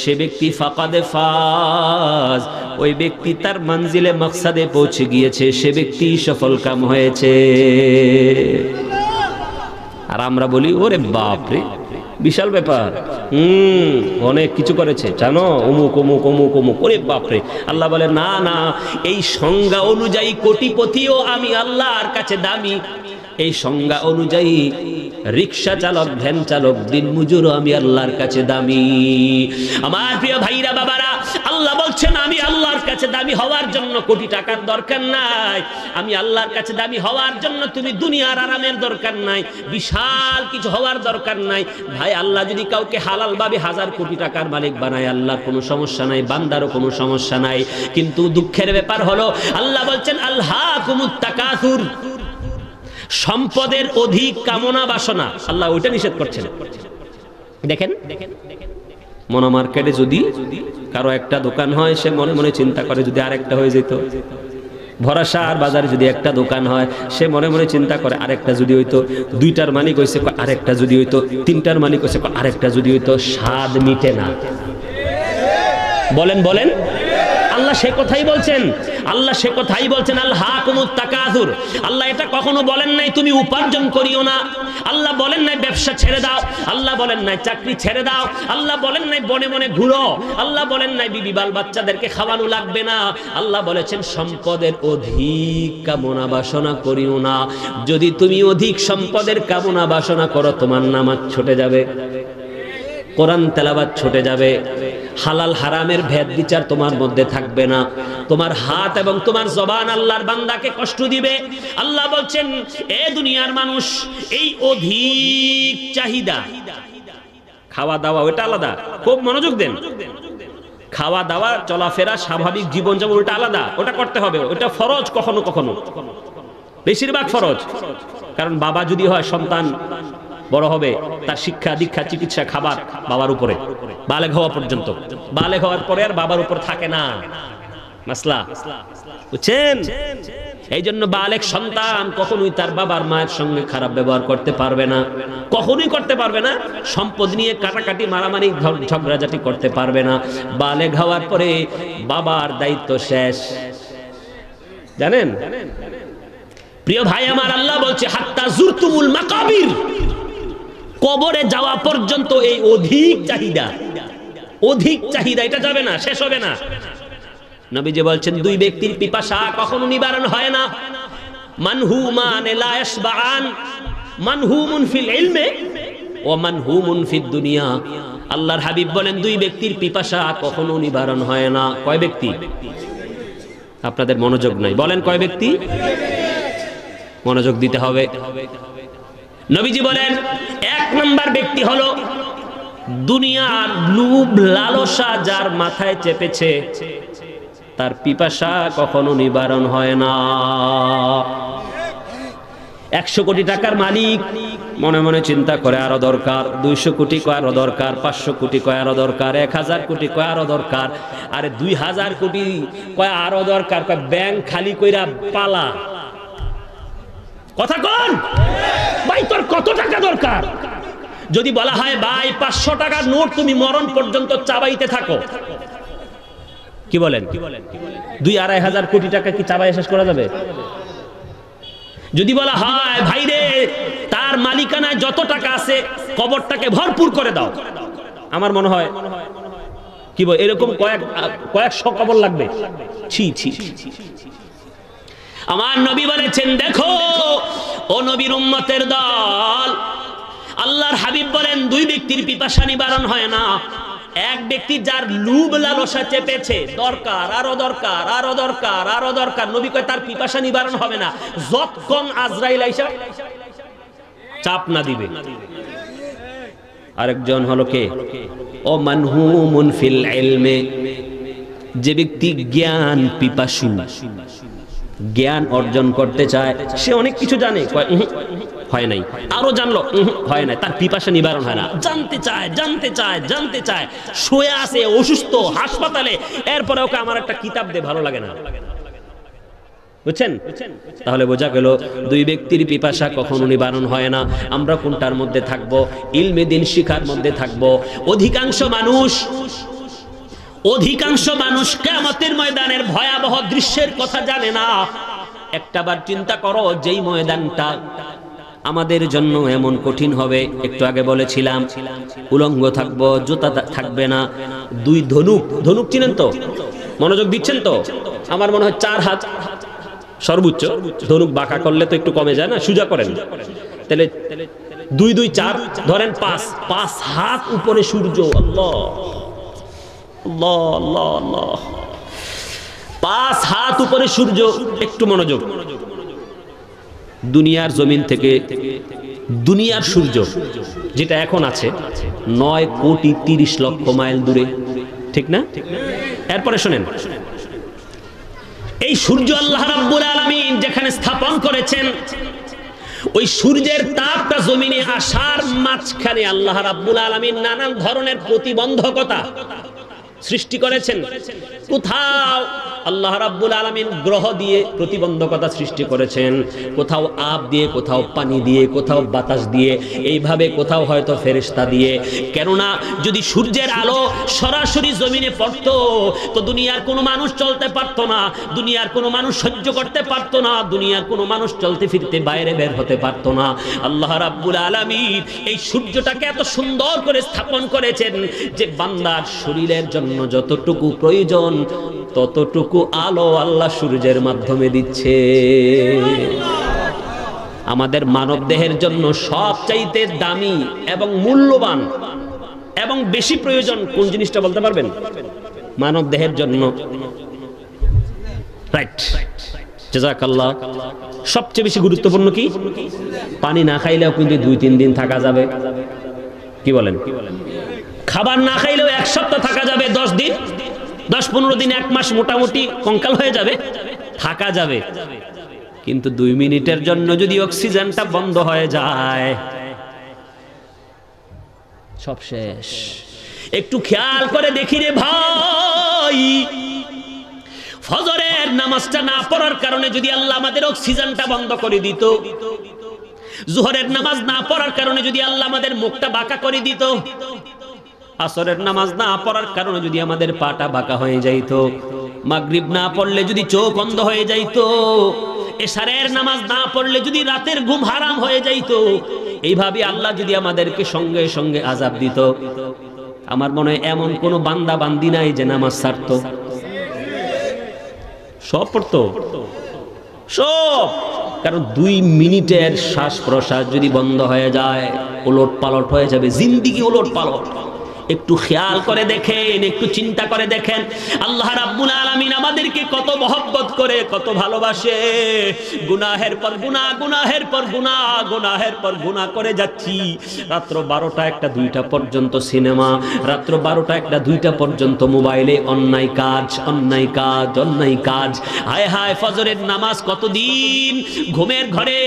সে ব্যক্তি ফাকাদ ফাজ, ওই ব্যক্তি তার মঞ্জিলে মাকসাদে পৌঁছে গিয়েছে, সে ব্যক্তি সফল কাম হয়েছে। আর আমরা বলি ওরে বাপ রে বিশাল ব্যাপার, অনেক কিছু করেছে জানো, অমুক অমুক অমুক অমুক, ওরে বাপ রে। আল্লাহ বলে না না, এই সংজ্ঞা অনুযায়ী কোটিপতিও আমি আল্লাহর কাছে দামি, এই সংজ্ঞা অনুযায়ী রিকশা চালক, ভ্যান চালক, দিন মজুরও আমি আল্লাহর কাছে দামি। আমার প্রিয় ভাইরা বাবারা, আল্লাহ বলছেন আমি আল্লাহর কাছে দামি হওয়ার জন্য কোটি টাকার দরকার নাই, আমি আল্লাহর কাছে দামি হওয়ার জন্য তুমি দুনিয়ার আরামের দরকার নাই, বিশাল কিছু হওয়ার দরকার নাই। ভাই আল্লাহ যদি কাউকে হালাল ভাবে 1000 কোটি টাকার মালিক বানায়, আল্লাহর কোনো সমস্যা নাই, বান্দারও কোনো সমস্যা নাই। কিন্তু দুঃখের ব্যাপার হলো আল্লাহ বলছেন আলহাকুমুত তাকাসুর, সম্পদের অধিক কামনা বাসনা, আল্লাহ ওইটা নিষেধ করছেন। দেখেন মনা মার্কেটে যদি কারো একটা দোকান হয়, সে মনে মনে চিন্তা করে যদি আরেকটা হয়ে যেত। ভরাসার বাজারে যদি একটা দোকান হয়, সে মনে মনে চিন্তা করে আরেকটা যদি হইতো, দুইটার মালিক হইছে আরেকটা যদি হইতো, তিনটার মালিক হইছে আরেকটা যদি হইতো। স্বাদ মিটে না, বলেন বলেন। আল্লাহ সে কথাই বলছেন, আল্লাহ সে কথাই বলছেন, আলহাকুমুত তাকাসুর। আল্লাহ এটা কখনো বলেন নাই তুমি উপার্জন করিও না, আল্লাহ বলেন নাই ব্যবসা ছেড়ে দাও, আল্লাহ বলেন নাই চাকরি ছেড়ে দাও, আল্লাহ বলেন নাই বনে বনে ঘুরো, আল্লাহ বলেন নাই বিবি বাল বাচ্চাদেরকে খাওয়ানো লাগবে না, আল্লাহ বলেছেন সম্পদের অধিক কামনা বাসনা করিও না। যদি তুমি অধিক সম্পদের কামনা বাসনা করো তোমার নামাজ ছুটে যাবে, কোরআন তেলাওয়াত ছুটে যাবে, হালাল হারামের ভেদ বিচার তোমার মধ্যে থাকবে না, তোমার হাত এবং তোমার জবান আল্লাহর বান্দাকে কষ্ট দিবে। আল্লাহ বলছেন এ দুনিয়ার মানুষ, এই অধিক চাহিদা, খাওয়া দাওয়া ওটা আলাদা, খুব মনোযোগ দেন, খাওয়া দাওয়া চলাফেরা স্বাভাবিক জীবনযাপন ওটা আলাদা, ওটা করতে হবে, ওটা ফরজ, কখনো কখনো বেশিরভাগ ফরজ। কারণ বাবা যদি হয়, সন্তান বড় হবে, তার শিক্ষা দীক্ষা চিকিৎসা খাবার বাবার উপরে, বালেগ হওয়া পর্যন্ত, বালেগ হওয়ার পরে আর বাবার উপর থাকে না, মাসলা বুঝছেন? এই জন্য বালেগ সন্তান কখনোই তার বাবার মায়ের সঙ্গে খারাপ ব্যবহার করতে পারবে না, কখনোই করতে পারবে না, সম্পদ নিয়ে কাটাকাটি মারামারি ঝগড়াঝাটি করতে পারবে না। বালেগ হওয়ার পরে বাবার দায়িত্ব শেষ, জানেন? প্রিয় ভাই আমার, আল্লাহ বলছে হাত্তা জুরতুমুল মাকাবির, কবরে যাওয়া পর্যন্ত এই অধিক চাহিদা, অধিক চাহিদা এটা যাবে না, শেষ হবে না। নবীজি বলছেন দুই ব্যক্তির পিপাসা কখনো নিবারণ হয় না, মানহুমান লা ইয়াশবাআন, মানহুমুন ফিল ইলমি ওয়া মানহুমুন ফিদ দুনিয়া। আল্লাহর হাবিব বলেন দুই ব্যক্তির পিপাসা কখনো নিবারণ হয় না। কয় ব্যক্তি? আপনাদের মনোযোগ নাই, বলেন কয় ব্যক্তি? মনোযোগ দিতে হবে। নবীজি বলেন এক নাম্বার ব্যক্তি হলো দুনিয়ার লোভ লালসা যার মাথায় চেপেছে, তার পিপাসা কখনো নিবারণ হয় না। 100 কোটি টাকার মালিক মনে মনে চিন্তা করে আরো দরকার, 200 কোটি কয় আরো দরকার, 500 কোটি কয় আরো দরকার, 1000 কোটি কয় আরো দরকার, আরে 2000 কোটি কয় আরো দরকার, কয় ব্যাংক খালি কইরা পালা। কথা কোন ভাই, তোর কত টাকা দরকার? যদি বলা হয় ভাই 500 টাকার নোট তুমি মরণ পর্যন্ত চাবাইতে থাকো, কি বলেন? 2-2.5 কোটি টাকা কি চাবাই শেষ করা যাবে? যদি বলা হয় ভাই রে তার মালিকানায় যত টাকা আছে কবরটাকে ভরপুর করে দাও, আমার মনে হয় কি বল এরকম কয়েকশো কবর লাগবে। ছি ছি, আমার নবী বলেছেন দেখো ও নবীর উম্মতের দল, আল্লাহর হাবিব বলেন দুই ব্যক্তির পিপাসা নিবারণ হয় না। এক ব্যক্তি যার লোভ লালসা চেপেছে, দরকার আরো দরকার আরো দরকার আরো দরকার, নবী কয় তার পিপাসা নিবারণ হবে না যতক্ষণ আজরাইল আইসা চাপ না দিবে। আরেকজন হলো কে? ও মানহুমুন ফিল ইলমি, যে ব্যক্তি জ্ঞান পিপাসু, জ্ঞান অর্জন করতে চায়, সে অনেক কিছু জানে, হয় নাই, আরো জানলো, হয় নাই, তার পিপাসা নিবারণ হয় না, জানতে চায় জানতে চায় জানতে চায়, শুয়ে আছে অসুস্থ হাসপাতালে, এরপরে ওকে আমার একটা কিতাব দে, ভালো লাগে না। বুঝছেন? তাহলে বোঝা গেল দুই ব্যক্তির পিপাসা কখনো নিবারণ হয় না। আমরা কোনটার মধ্যে থাকবো? ইলমে দ্বীন শিখার মধ্যে থাকবো। অধিকাংশ মানুষ কিয়ামতের ময়দানের ভয়াবহ দৃশ্যের কথা জানে না। একটাবার চিন্তা করো, যেই ময়দানটা আমাদের জন্য এমন কঠিন হবে, একটু আগে বলেছিলাম উলঙ্গ থাকবো, জুতা থাকবে না, দুই ধনুক চিনেন তো? মনোযোগ দিচ্ছেন তো? আমার মনে হয় 4 হাত সর্বোচ্চ, ধনুক বাঁকা করলে তো একটু কমে যায় না, সোজা করেন, তাহলে 2 2 4 ধরেন 5 হাত উপরে সূর্য, আল্লাহ আল্লাহ আল্লাহ আল্লাহ, 5 হাত উপরে সূর্য। একটু মনোযোগ, দুনিয়ার জমিন থেকে দুনিয়ার সূর্য যেটা এখন আছে 9,30,00,000 মাইল দূরে, ঠিক না? এরপরে শুনেন, এই সূর্য আল্লাহ রাব্বুল আলামিন যেখানে স্থাপন করেছেন, ওই সূর্যের তাপটা জমিনে আসার মাঝখানে আল্লাহ রাব্বুল আলামিন নানান ধরনের প্রতিবন্ধকতা সৃষ্টি করেছেন। কোথাও আল্লাহ রাব্বুল আলামিন গ্রহ দিয়ে প্রতিবন্ধকতা সৃষ্টি করেছেন, কোথাও আপ দিয়ে, কোথাও পানি দিয়ে, কোথাও বাতাস দিয়ে, এইভাবে কোথাও হয়তো ফেরেশতা দিয়ে। কেননা যদি সূর্যের আলো সরাসরি জমিনে পড়তো তো দুনিয়ার কোনো মানুষ চলতে পারতো না, দুনিয়ার কোনো মানুষ সহ্য করতে পারতো না, দুনিয়ার কোনো মানুষ চলতে ফিরতে বাইরে বের হতে পারতো না। আল্লাহ রাব্বুল আলামিন এই সূর্যটাকে এত সুন্দর করে স্থাপন করেছেন যে বান্দার শরীরের জন্য যতটুকু প্রয়োজন ততটুকু আলো আল্লাহ সূর্যের মাধ্যমে দিচ্ছে। আমাদের মানব দেহের জন্য সবচাইতে দামি এবং মূল্যবান এবং বেশি প্রয়োজন কোন জিনিসটা বলতে পারবেন? মানব দেহের জন্য রাইট, জাযাকাল্লাহ, সবচেয়ে বেশি গুরুত্বপূর্ণ কি? পানি না খাইলেও কিন্তু 2-3 দিন থাকা যাবে। কি বলেন? খাবার না খাইলেও 1 সপ্তাহ থাকা যাবে, 10 দিন, 10-15 দিন, 1 মাস মোটামুটি কঙ্কাল হয়ে যাবে, থাকা যাবে। কিন্তু 2 মিনিটের জন্য যদি অক্সিজেনটা বন্ধ হয়ে যায় সব শেষ। একটু খেয়াল করে দেখি রে ভাই, ফজরের নামাজটা না পড়ার কারণে যদি আল্লাহ আমাদের অক্সিজেনটা বন্ধ করে দিত, জোহরের নামাজ না পড়ার কারণে যদি আল্লাহ আমাদের মুখটা বাঁকা করে দিত, আসরের নামাজ না পড়ার কারণে যদি আমাদের পাটা বাঁকা হয়ে যাইত, মাগরিব না পড়লে যদি চোখ অন্ধ হয়ে যাইত, এশারের নামাজ না পড়লে যদি রাতের ঘুম হারাম হয়ে যাইত, এইভাবে আল্লাহ যদি আমাদেরকে সঙ্গে সঙ্গে আযাব দিত, আমার মনে হয় এমন কোন বান্দা বান্দি নাই যে নামাজ ছাড়তো। সব পড়তো, সব। কারণ 2 মিনিটের শ্বাস প্রশ্বাস যদি বন্ধ হয়ে যায় উলট পালট হয়ে যাবে, জিন্দেগি উলট পালট। একটু খেয়াল করে দেখেন, একটু চিন্তা করে দেখেন আল্লাহ রাব্বুল আলামিন আমাদেরকে কত মহব্বত করে, কত ভালোবাসে। গুনাহের পর গুনাহ, গুনাহের পর গুনাহ, গুনাহের পর গুনাহ করে যাচ্ছি। রাত্র 12টা 1টা 2টা পর্যন্ত সিনেমা, রাত্র 12টা 1টা 2টা পর্যন্ত মোবাইলে অন্যায় কাজ, অন্যায় কাজ, অন্যায় কাজ। হায় হায়, ফজরের নামাজ কতদিন ঘুমের ঘরে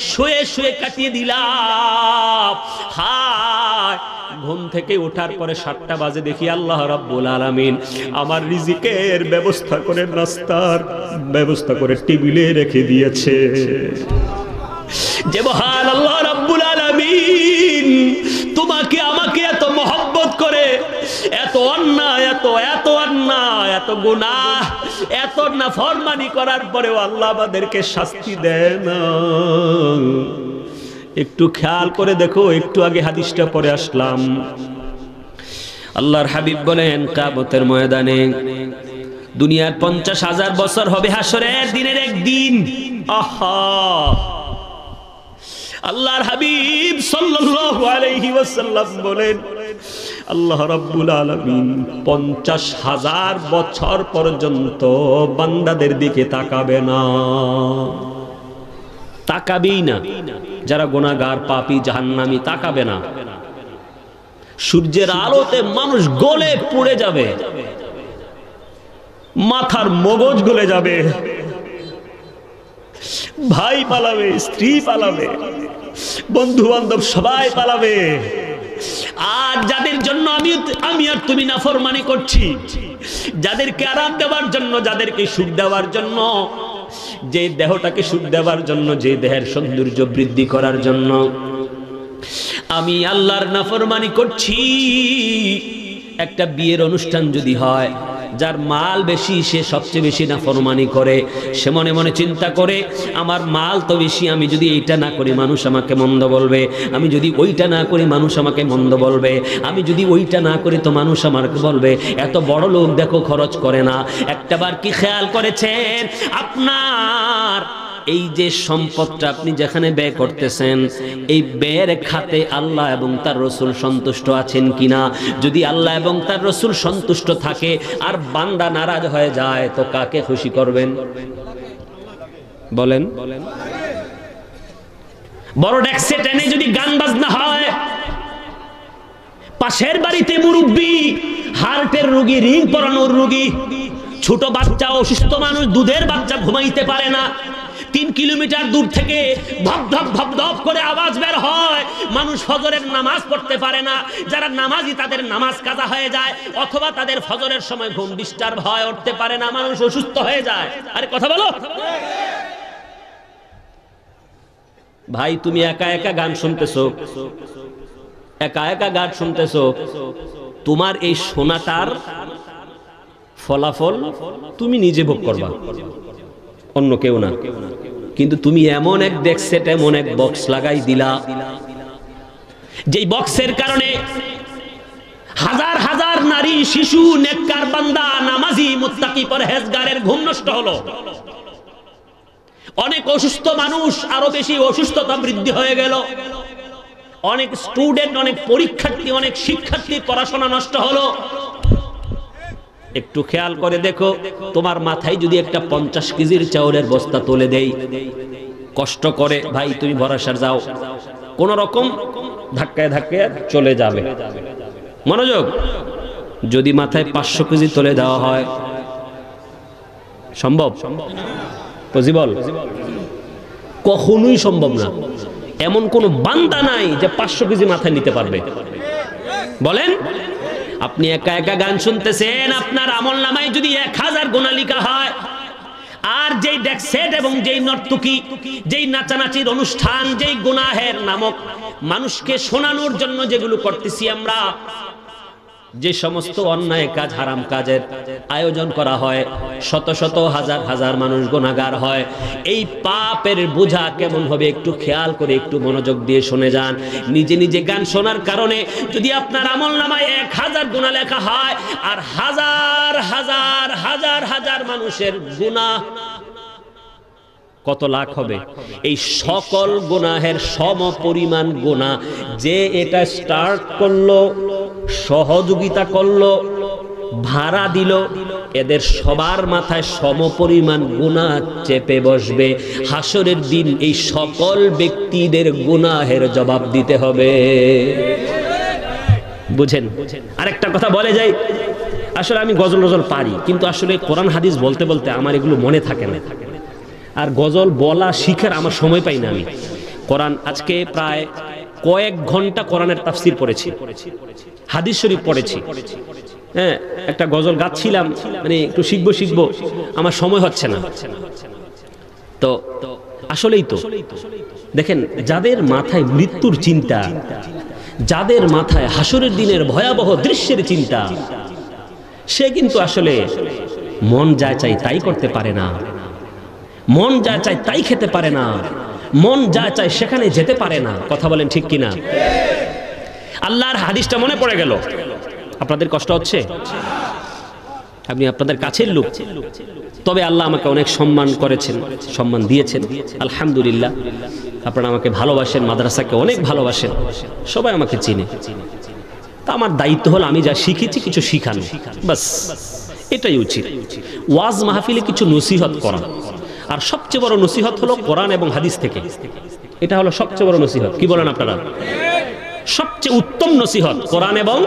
শুয়ে শুয়ে কাটিয়ে দিলাম। হায়, ঘুম থেকে ওঠার পরে 7টা বাজে দেখি আল্লাহ রাব্বুল আলামিন আমার রিজিকের ব্যবস্থা করে, নাস্তার ব্যবস্থা করে টেবিলে রেখে দিয়েছে। যে মহান আল্লাহ রাব্বুল আলামিন তোমাকে আমাকে এত মহব্বত করে, এত অন্যায়, এত অন্যায়, এত গুনাহ, এত নাফরমানি করার পরেও আল্লাহ আমাদেরকে শাস্তি দেয় না। একটু খেয়াল করে দেখো, একটু আগে হাদিসটা পড়ে আসলাম। আল্লাহর হাবিব বলেন কিয়ামতের ময়দানে দুনিয়ার 50,000 বছর হবে হাসরের দিনের একদিন। আহা, আল্লাহর হাবিব সাল্লাল্লাহু আলাইহি ওয়াসাল্লাম বলেন আল্লাহ রাব্বুল আলামিন 50,000 বছর পর্যন্ত বান্দাদের দিকে তাকাবে না, তাকাবেই না। যারা গুনাহগার, পাপী, জাহান্নামী, তাকাবে না। সূর্যের আলোতে মানুষ গলে পুড়ে যাবে, মাথার মগজ গলে যাবে, ভাই পালাবে, স্ত্রী পালাবে, বন্ধু বান্ধব সবাই পালাবে। আর যাদের জন্য আমি আর তুমি নাফরমানি করছি, যাদেরকে আরাম দেওয়ার জন্য, যাদেরকে সুখ দেওয়ার জন্য, যে দেহটাকে সুখ দেওয়ার জন্য, যে দেহের সৌন্দর্য বৃদ্ধি করার জন্য আমি আল্লাহর নাফরমানি করছি। একটা বিয়ের অনুষ্ঠান যদি হয়, যার মাল বেশি সে সবচেয়ে বেশি নাফরমানি করে। সে মনে মনে চিন্তা করে আমার মাল তো বেশি, আমি যদি এইটা না করি মানুষ আমাকে মন্দ বলবে, আমি যদি ওইটা না করি মানুষ আমাকে মন্দ বলবে, আমি যদি ওইটা না করি তো মানুষ আমাকে বলবে এত বড় লোক দেখো খরচ করে না। একটাবার কি খেয়াল করেছেন আপনার এই যে সম্পদটা আপনি যেখানে ব্যয় করতেছেন, এই ব্যয়ের খাতে আল্লাহ এবং তার রসুল সন্তুষ্ট আছেন কিনা? যদি আল্লাহ এবং তার রসুল সন্তুষ্ট থাকে আর বান্দা নারাজ হয়ে যায় তো কাকে খুশি করবেন বলেন? বড় ডেক্সে টেনে যদি গান বাজনা হয়, পাশের বাড়িতে মুরব্বী, হার্টের রোগী, রিং পরানোর রোগী, ছোট বাচ্চা, অসুস্থ মানুষ, দুধের বাচ্চা ঘুমাইতে পারে না, 3 কিলোমিটার দূর থেকে ধপ ধপ করে আওয়াজ বের হয়, মানুষ ফজরের নামাজ পড়তে পারে না। যারা নামাজি তাদের নামাজ কাজা হয়ে যায়, অথবা তাদের ফজরের সময় ঘুম ডিস্টার্ব হয়, উঠতে পারে না, মানুষ অসুস্থ হয়ে যায়। আরে কথা বলো ভাই, তুমি একা একা গান শুনতেছো, একা একা গান শুনতেছো, তোমার এই শোনাটার ফলাফল তুমি নিজে ভোগ করবা, অন্য কেউ না। কিন্তু তুমি এমন এক ডেক সেট, এমন এক বক্স লাগাই দিলা, যেই বক্সের কারণে হাজার হাজার নারী, শিশু, নেককার বান্দা, নামাজি, মুত্তাকি, পরহেজগারের ঘুম নষ্ট হলো। অনেক অসুস্থ মানুষ, আরো বেশি অসুস্থতা বৃদ্ধি হয়ে গেল। অনেক স্টুডেন্ট, অনেক পরীক্ষার্থী, অনেক শিক্ষার্থীর পড়াশোনা নষ্ট হলো। একটু খেয়াল করে দেখো, তোমার মাথায় যদি একটা 50 কেজির চাউলের বস্তা তুলে দেই, কষ্ট করে ভাই তুমি ভরসার যাও, কোন রকম ধাক্কায় ধাক্কায় চলে যাবে। মনোযোগ, যদি মাথায় 500 কেজি তুলে দেওয়া হয়, সম্ভব? পসিবল? কখনোই সম্ভব না। এমন কোন বান্দা নাই যে 500 কেজি মাথায় নিতে পারবে, বলেন? আপনি একা একা গান শুনতেছেন, আপনার আমলনামায় যদি 1000 গুনাহ লেখা হয়, আর যেই ডেকসেট এবং যেই নর্তকী, যেই নাচানাচির অনুষ্ঠান, যেই গুনাহের নামক মানুষকে শোনানোর জন্য যেগুলো করতেছি আমরা, যে সমস্ত অন্যায় কাজ, হারাম কাজের আয়োজন করা হয়, শত শত হাজার হাজার মানুষ গুনাহগার হয়। এই পাপের বোঝা কেমন হবে একটু খেয়াল করে, একটু মনোযোগ দিয়ে শুনে যান। নিজে নিজে গান শোনার কারণে যদি আপনার আমলনামায় 1000 গুনাহ লেখা হয়, আর হাজার হাজার হাজার হাজার মানুষের গুনাহ কত লাখ হবে? এই সকল গুনাহের সম পরিমাণ গুনাহ যে এটা স্টার্ট করলো, সহযোগিতা করলো, ভাড়া দিল, এদের সবার মাথায় সমপরিমাণ গুনাহ চেপে বসবে। হাসরের দিন এই সকল ব্যক্তিদের গুনাহের জবাব দিতে হবে। বুঝেন? আরেকটা কথা বলে যাই, আসলে আমি গজল টজল পারি, কিন্তু আসলে কোরআন হাদিস বলতে বলতে আমার এগুলো মনে থাকে না, আর গজল বলা শিখার আমার সময় পাই না। আমি কোরআন আজকে প্রায় কয়েক ঘন্টা কোরআনের তাফসীর পড়েছি, হাদিস শরীফ পড়েছি। হ্যাঁ, একটা গজল গাচ্ছিলাম, মানে একটু শিখবো, আমার সময় হচ্ছে না। তো আসলেই তো দেখেন, যাদের মাথায় মৃত্যুর চিন্তা, যাদের মাথায় হাসরের দিনের ভয়াবহ দৃশ্যের চিন্তা, সে কিন্তু আসলে মন যা চাই তাই করতে পারে না, মন যা চায় তাই খেতে পারে না, মন যা চায় সেখানে যেতে পারে না। কথা বলেন ঠিক কিনা? আল্লাহর হাদিসটা মনে পড়ে গেল। আপনাদের কষ্ট হচ্ছে? আপনি আপনাদের কাছের লোক, তবে আল্লাহ আমাকে অনেক সম্মান করেছেন, সম্মান দিয়েছেন, আলহামদুলিল্লাহ। আপনারা আমাকে ভালোবাসেন, মাদ্রাসাকে অনেক ভালোবাসেন, সবাই আমাকে চিনে। তা আমার দায়িত্ব হলো আমি যা শিখেছি কিছু শিখানো, বাস এটাই উচিত। ওয়াজ মাহফিলে কিছু নসিহত করা, আর সবচেয়ে বড় নসিহত হলো কোরআন এবং হাদিস থেকে। এটা হলো সবচেয়ে বড় নসিহত। কি বলেন আপনারা? সবচেয়ে উত্তম নসিহত কোরআন এবং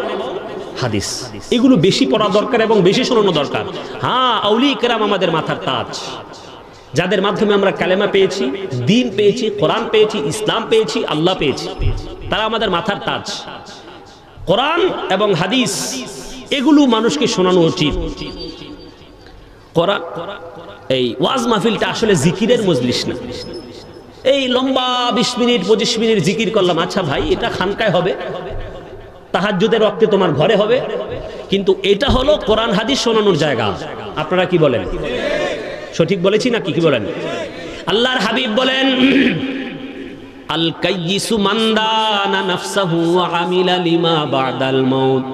হাদিস। এগুলো বেশি পড়া দরকার এবং বেশি শোনানো দরকার। হ্যাঁ, আউলিয়া কেরাম আমাদের মাথার তাজ, যাদের মাধ্যমে আমরা কালেমা পেয়েছি, দ্বীন পেয়েছি, কোরআন পেয়েছি, ইসলাম পেয়েছি, আল্লাহ পেয়েছি, তারা আমাদের মাথার তাজ। কোরআন এবং হাদিস এগুলো মানুষকে শোনানো উচিত। কোরআন, এই ওয়াজ মাহফিলটা আসলে জিকিরের মজলিস না। এই লম্বা 20 মিনিট 25 মিনিট জিকির করলাম, আচ্ছা ভাই এটা খানকায় হবে, তাহাজ্জুদের ওয়াক্তে তোমার ঘরে হবে, কিন্তু এটা হলো কোরআন হাদিস শোনানোর জায়গা। আপনারা কি বলেন? সঠিক বলেছি নাকি? কি বলেন? আল্লাহর হাবিব বলেন, আল কাইয়িসু মান দানা নাফসাহু ওয়া আমিলা লিমা বাদাল মাউত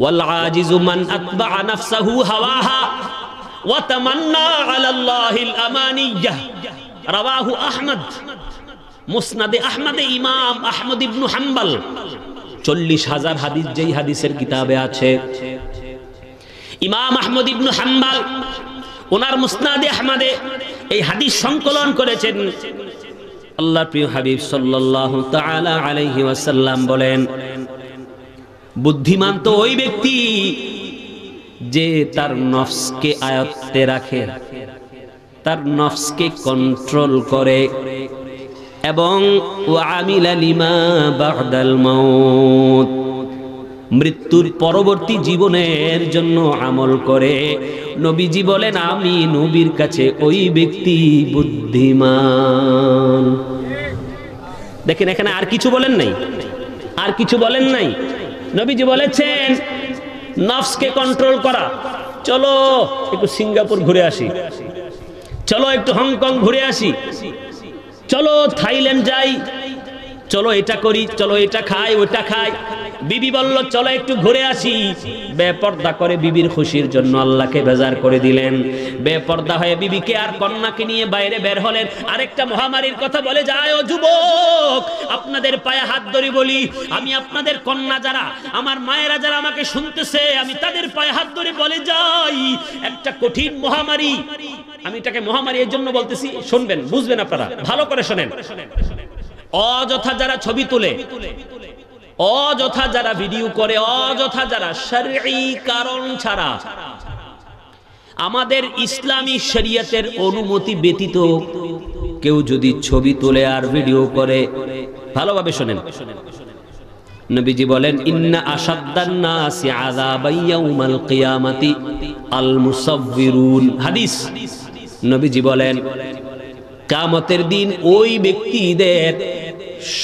ওয়াল আজিজু মান আতবা'a নাফসাহু হাওয়াহা ওয়া তামান্না আলা আল্লাহিল আমানিয়্যাহ। রাওয়াহু আহমদ, মুসনাদে আহমদে ইমাম আহমদ ইবনে হাম্বল। 40,000 হাদিস যেই হাদিসের কিতাবে আছে, ইমাম আহমদ ইবনে হাম্বল ওনার মুসনাদে আহমদে এই হাদিস সংকলন করেছেন। আল্লাহর প্রিয় হাবিব সাল্লাল্লাহু তাআলা আলাইহি ওয়াসাল্লাম বলেন, বুদ্ধিমান তো ওই ব্যক্তি যে তার নফসকে আয়ত্তে রাখে। তার নফসকে কন্ট্রোল করে এবং ওয়ামিলা লিমা বা'দাল মাউত, মৃত্যুর পরবর্তী জীবনের জন্য আমল করে। নবীজি বলেন আমি নবীর কাছে ওই ব্যক্তি বুদ্ধিমান। দেখেন এখানে আর কিছু বলেন নাই, আর কিছু বলেন নাই। নবীজি বলেছেন নফসকে কন্ট্রোল করা। চলো একটু সিঙ্গাপুর ঘুরে আসি, চলো একটু হংকং ঘুরে আসি, চলো থাইল্যান্ড যাই, চলো এটা করি, চলো এটা খাই, ওটা খাই। বিবি বলল চলো একটু ঘুরে আসি। বেপর্দা করে বিবির খুশির জন্য আল্লাহকে বেজার করে দিলেন। বেপর্দা হয়ে বিবিকে আর কন্যাকে নিয়ে বাইরে বের হলেন। আরেকটা মহামারীর কথা বলে যায়, ও যুবক আপনাদের পায়ে হাত ধরে বলি, আমি আপনাদের কন্যা যারা, আমার মায়েরা যারা আমাকে শুনতেছে, আমি তাদের পায়ে হাত ধরে বলে যাই, একটা কঠিন মহামারী। আমি এটাকে মহামারী এর জন্য বলতেছি, শুনবেন, বুঝবেন আপনারা, ভালো করে শোনেন। অযথা যারা ছবি তোলে, অযথা যারা ভিডিও করে, অযথা যারা শরঈ কারণ ছাড়া আমাদের ইসলামী শরীয়তের অনুমতি ব্যতীত কেউ যদি ছবি তোলে আর ভিডিও করে, ভালোভাবে শোনেন, নবীজি বলেন ইন্না আশাদ্দান নাসি আযাবান ইয়াউমাল কিয়ামাতি আল মুসাউবিরুন। হাদিস, নবীজি বলেন কিয়ামতের দিন ওই ব্যক্তিদের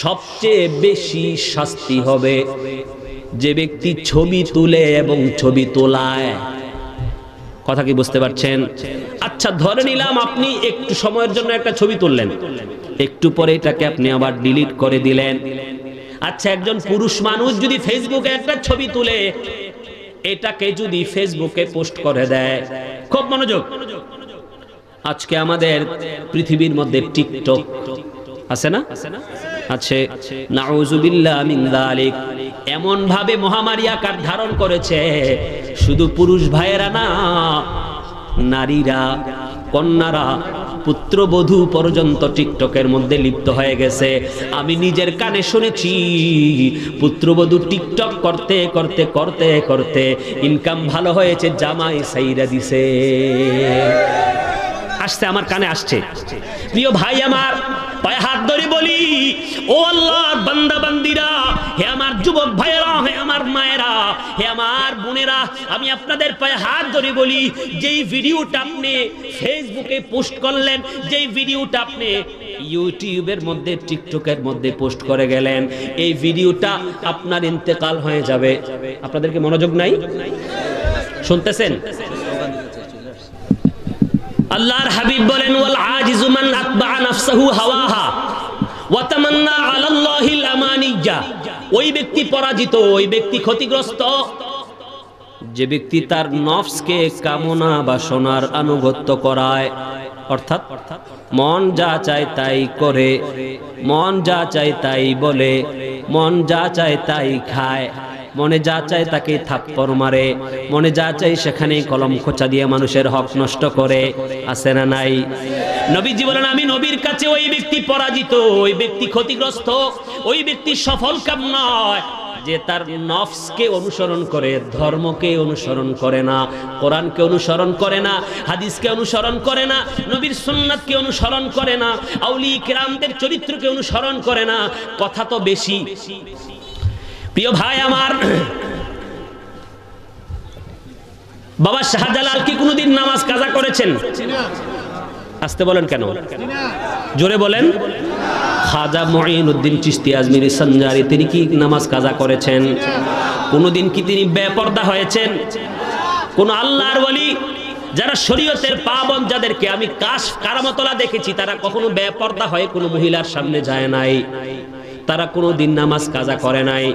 সবচেয়ে বেশি শাস্তি হবে যে ব্যক্তি ছবি তুলে এবং ছবি তোলায়। কথা কি বুঝতে পারছেন? আচ্ছা ধরে নিলাম আপনি একটু সময়ের জন্য একটা ছবি তুললেন, একটু পরে এটাকে আপনি আবার ডিলিট করে দিলেন। আচ্ছা একজন পুরুষ মানুষ যদি ফেসবুকে একটা ছবি তুলে এটাকে যদি ফেসবুকে পোস্ট করে দেয়, খুব মনোযোগ, আজকে আমাদের পৃথিবীর মধ্যে টিকটক আছে না? আছে, নাউযুবিল্লাহ মিন যালিক। এমন ভাবে মহামারী আকার ধারণ করেছে, শুধু পুরুষ ভাইয়েরা না, নারীরা, কন্যারা, পুত্রবধূ পর্যন্ত টিকটকের মধ্যে লিপ্ত হয়ে গেছে। আমি নিজের কানে শুনেছি পুত্রবধূ টিকটক করতে করতে করতে করতে ইনকাম ভালো হয়েছে, জামাই সাইরা দিছে। আসছে, আমার কানে আসছে। প্রিয় ভাই আমার, পায়ে হাত ধরে বলি, ও আল্লাহর বান্দা বান্দিরা, হে আমার যুবক ভাইয়েরা, হে আমার মায়েরা, হে আমার বোনেরা, আমি আপনাদের পায়ে হাত ধরে বলি, যেই ভিডিওটা আপনি ফেসবুকে পোস্ট করলেন, যেই ভিডিওটা আপনি ইউটিউবের মধ্যে, টিকটকের মধ্যে পোস্ট করে গেলেন, এই ভিডিওটা আপনার ইন্তেকাল হয়ে যাবে। আপনাদেরকে মনোযোগ নাই? শুনতেছেন? আল্লাহর হাবিব বলেন ওয়াল আজিজু মান আতবা নাফসাহু হাওয়াহা ওয়া তামান্না আলাল্লাহিল আমানিয়া। ওই ব্যক্তি পরাজিত, ওই ব্যক্তি ক্ষতিগ্রস্ত যে ব্যক্তি তার নফসকে কামনা বাসনার আনুগত্য করায়, অর্থাৎ মন যা চায় তাই করে, মন যা চায় তাই বলে, মন যা চায় তাই খায়, মনে যা চায় তাকে থাপ্পড় মারে, মনে যা চায় সেখানে কলম খোঁচা দিয়ে মানুষের হক নষ্ট করে। আছে না নাই? নবীজি বলেন আমি নবীর কাছে ওই ব্যক্তি পরাজিত, ওই ব্যক্তি ক্ষতিগ্রস্ত, ওই ব্যক্তি সফল কাম নয় যে তার নফসকে অনুসরণ করে, ধর্মকে অনুসরণ করে না, কোরআনকে অনুসরণ করে না, হাদিসকে অনুসরণ করে না, নবীর সুন্নাতকে অনুসরণ করে না, আউলিয়া কিরামদের চরিত্রকে অনুসরণ করে না। কথা তো বেশি। প্রিয় ভাই আমার, বাবা শাহজালাল কি কোনোদিন নামাজ কাজা করেছেন? আসতে বলেন কেন? জোরে বলেন। খাজা মুঈনুদ্দিন চিশতি আজমিরি সঞ্জারি তিনি কি নামাজ কাজা করেছেন? কোনোদিন কি তিনি বেপরদা হয়েছেন? কোন আল্লাহর ওলি যারা শরীয়তের পাবন, যাদেরকে আমি কারামতলা দেখেছি, তারা কখনো বেপরদা হয়ে কোনো মহিলার সামনে যায় নাই, তারা কোনোদিন নামাজ কাজা করে নাই,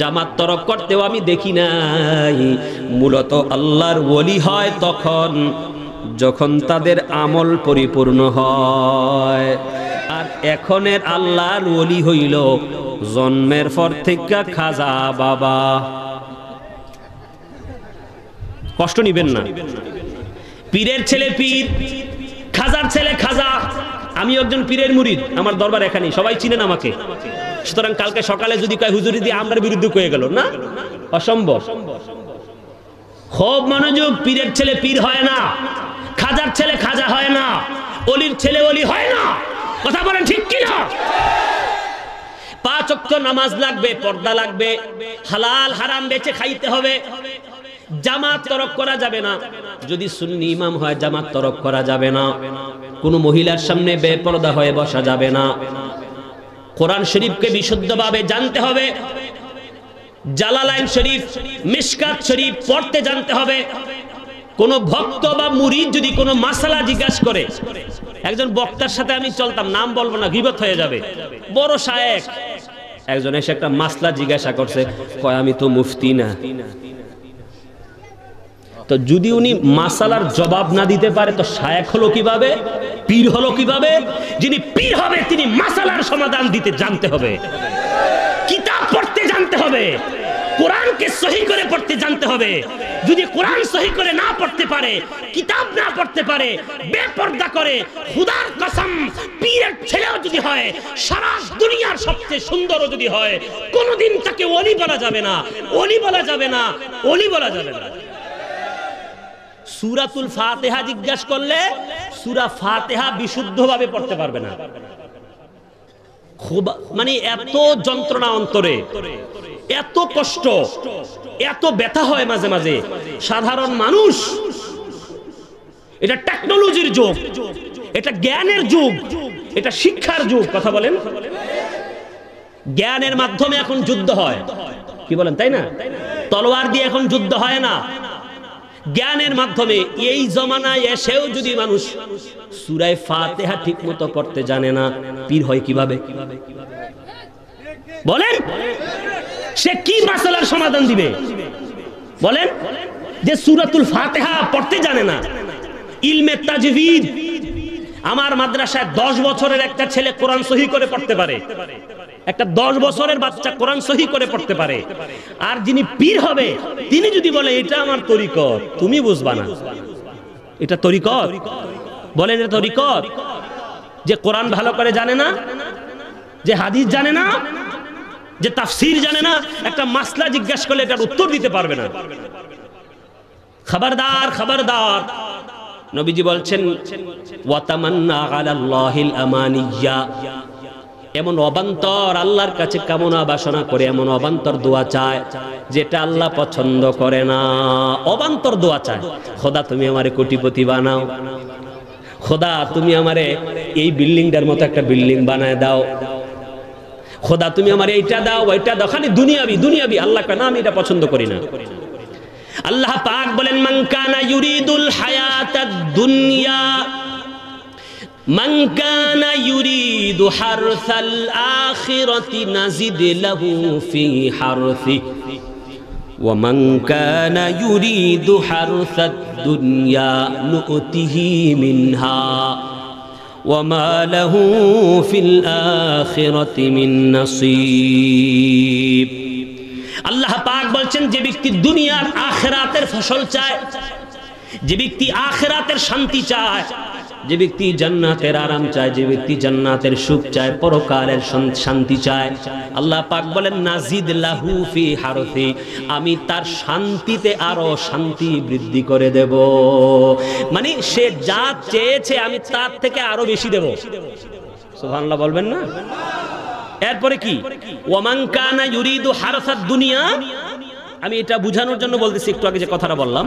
জামাত তরক করতেও আমি দেখি নাই। মূলত আল্লাহর ওলি হয় তখন যখন তাদের আমল পরিপূর্ণ হয়। আর এখনের আল্লাহর ওলি হইল জন্মের পর থেকে খাজা বাবা। কষ্ট নিবেন না, পীরের ছেলে পীর, খাজার ছেলে খাজা। আমি একজন পীরের মুরিদ, আমার দরবার এখানে, সবাই চিনেন আমাকে। সুতরাং কালকে সকালে যদি কয় হুজুরি দিয়ে আমার বিরুদ্ধে কয়ে গেল, না, অসম্ভব। খুব মনোযোগ। পীরের ছেলে পীর হয় না, খাজার ছেলে খাজা হয় না, অলির ছেলে অলি হয় না। কথা বলেন ঠিক কিনা? 5 ওয়াক্ত নামাজ লাগবে, পর্দা লাগবে, হালাল হারাম বেছে খাইতে হবে, জামাত তরক করা যাবে না। যদি সুন্নি ইমাম হয় জামাত তরক করা যাবে না। কোনো মহিলার সামনে বেপরদা হয়ে বসা যাবে না। কোরআন শরীফকে বিশুদ্ধভাবে জানতে হবে। জালালাইন শরীফ, মিশকাত শরীফ পড়তে জানতে হবে। কোন ভক্ত বা মুরিদ যদি কোনো মাসালা জিজ্ঞাসা করে, একজন বক্তার সাথে আমি চলতাম, নাম বলবো না, গীবত হয়ে যাবে, বড় শায়েখ, একজন এসে একটা মাসলা জিজ্ঞাসা করছে, কয় আমি তো মুফতি না। তো যদি উনি মাসালার জবাব না দিতে পারে তো শায়েখ হলো কিভাবে, পীর হলো কিভাবে? যিনি পীর হবে তিনি মাসালার সমাধান দিতে জানতে হবে, কিতাব পড়তে জানতে হবে, কোরআনকে সহি করে পড়তে জানতে হবে। যদি কোরআন সহি করে না পড়তে পারে, কিতাব না পড়তে পারে, বেপরদা করে, খুদার কসম পীরের ছেলেও যদি হয়, সারা দুনিয়ার সবচেয়ে সুন্দরও যদি হয়, কোনোদিন তাকে ওলি বলা যাবে না, ওলি বলা যাবে না, ওলি বলা যাবে না। সূরাতুল ফাতিহা জিজ্ঞাসা করলে সূরা ফাতিহা বিশুদ্ধভাবে পড়তে পারবে না। মানে এত যন্ত্রণা অন্তরে, এত কষ্ট, এত ব্যথা হয় মাঝে মাঝে। সাধারণ মানুষ, এটা টেকনোলজির যুগ, এটা জ্ঞানের যুগ, এটা শিক্ষার যুগ। কথা বলেন, জ্ঞানের মাধ্যমে এখন যুদ্ধ হয়, কি বলেন তাই না? তলোয়ার দিয়ে এখন যুদ্ধ হয় না, জ্ঞানের মাধ্যমে। এই জমানায় এসেও যদি মানুষ সূরা ফাতিহা ঠিক মতো পড়তে জানে না, পীর হয় কিভাবে? বলেন, সে কি মাসালার সমাধান দিবে? বলেন, যে সূরাতুল ফাতিহা পড়তে জানে না, ইলমে তাজভিদ। আমার মাদ্রাসায় 10 বছরের একটা ছেলে কোরআন সহি করে পড়তে পারে, একটা 10 বছরের বাচ্চা কোরআন সহি করে পড়তে পারে। আর যিনি পীর হবে তিনি যদি বলে এটা আমার তরিকত, তুমি বুঝবা না এটা তরিকত। বলেন, এটা তরিকত? যে কোরআন ভালো করে জানে না, যে হাদিস জানে না, যে তাফসীর জানে না, একটা মাসলা জিজ্ঞাসা করলে এটার উত্তর দিতে পারবে না। খবরদার, খবরদার। নবীজি বলছেন, ওয়াতামান্না আলাল্লাহিল আমানিয়া, এমন অবান্তর আল্লাহর কাছে কামনা বাসনা করে, এমন অবান্তর দোয়া চায় যেটা আল্লাহ পছন্দ করে না। অবান্তর দোয়া চায়, খোদা তুমি আমারে কোটিপতি বানাও, খোদা তুমি আমারে এই বিল্ডিংটার মতো একটা বিল্ডিং বানায় দাও, খোদা তুমি আমার এইটা দাও, ওইটা দাও, খালি দুনিয়াবি দুনিয়াবি। আল্লাহ কয় না, আমি এটা পছন্দ করি না। আল্লাহ পাক বলেন, মান কানা ইউরিদুল হায়াতাদ দুনিয়া, মান কানা ইউরিদু হারসাল আখিরাতি নাজিদ লাহু ফি হারসি ওয়া মান কানা ইউরিদু হারসাদ দুনিয়া নুতিহি মিনহা وما له في الآخرة من نصيب। আল্লাহ পাক বলছেন, যে ব্যক্তি দুনিয়ার আখিরাতের ফসল চায়, যে ব্যক্তি আখিরাতের শান্তি চায়, যে ব্যক্তি জান্নাতের আরাম চায়, যে ব্যক্তি জান্নাতের সুখ চায়, পরকালের শান্তি চায়, আল্লাহ পাক বলেন নাজিদ লাহু ফি হারসি, আমি তার শান্তিতে আরো শান্তি বৃদ্ধি করে দেব। মানে সে যা চেয়েছে আমি তার থেকে আরো বেশি দেব। সুবহানাল্লাহ বলবেন না? এরপরে কি, ওয়ামান কানা ইউরিদু হারসাদ দুনিয়া, আমি এটা বুঝানোর জন্য বলতেছি, একটু আগে যে কথাটা বললাম,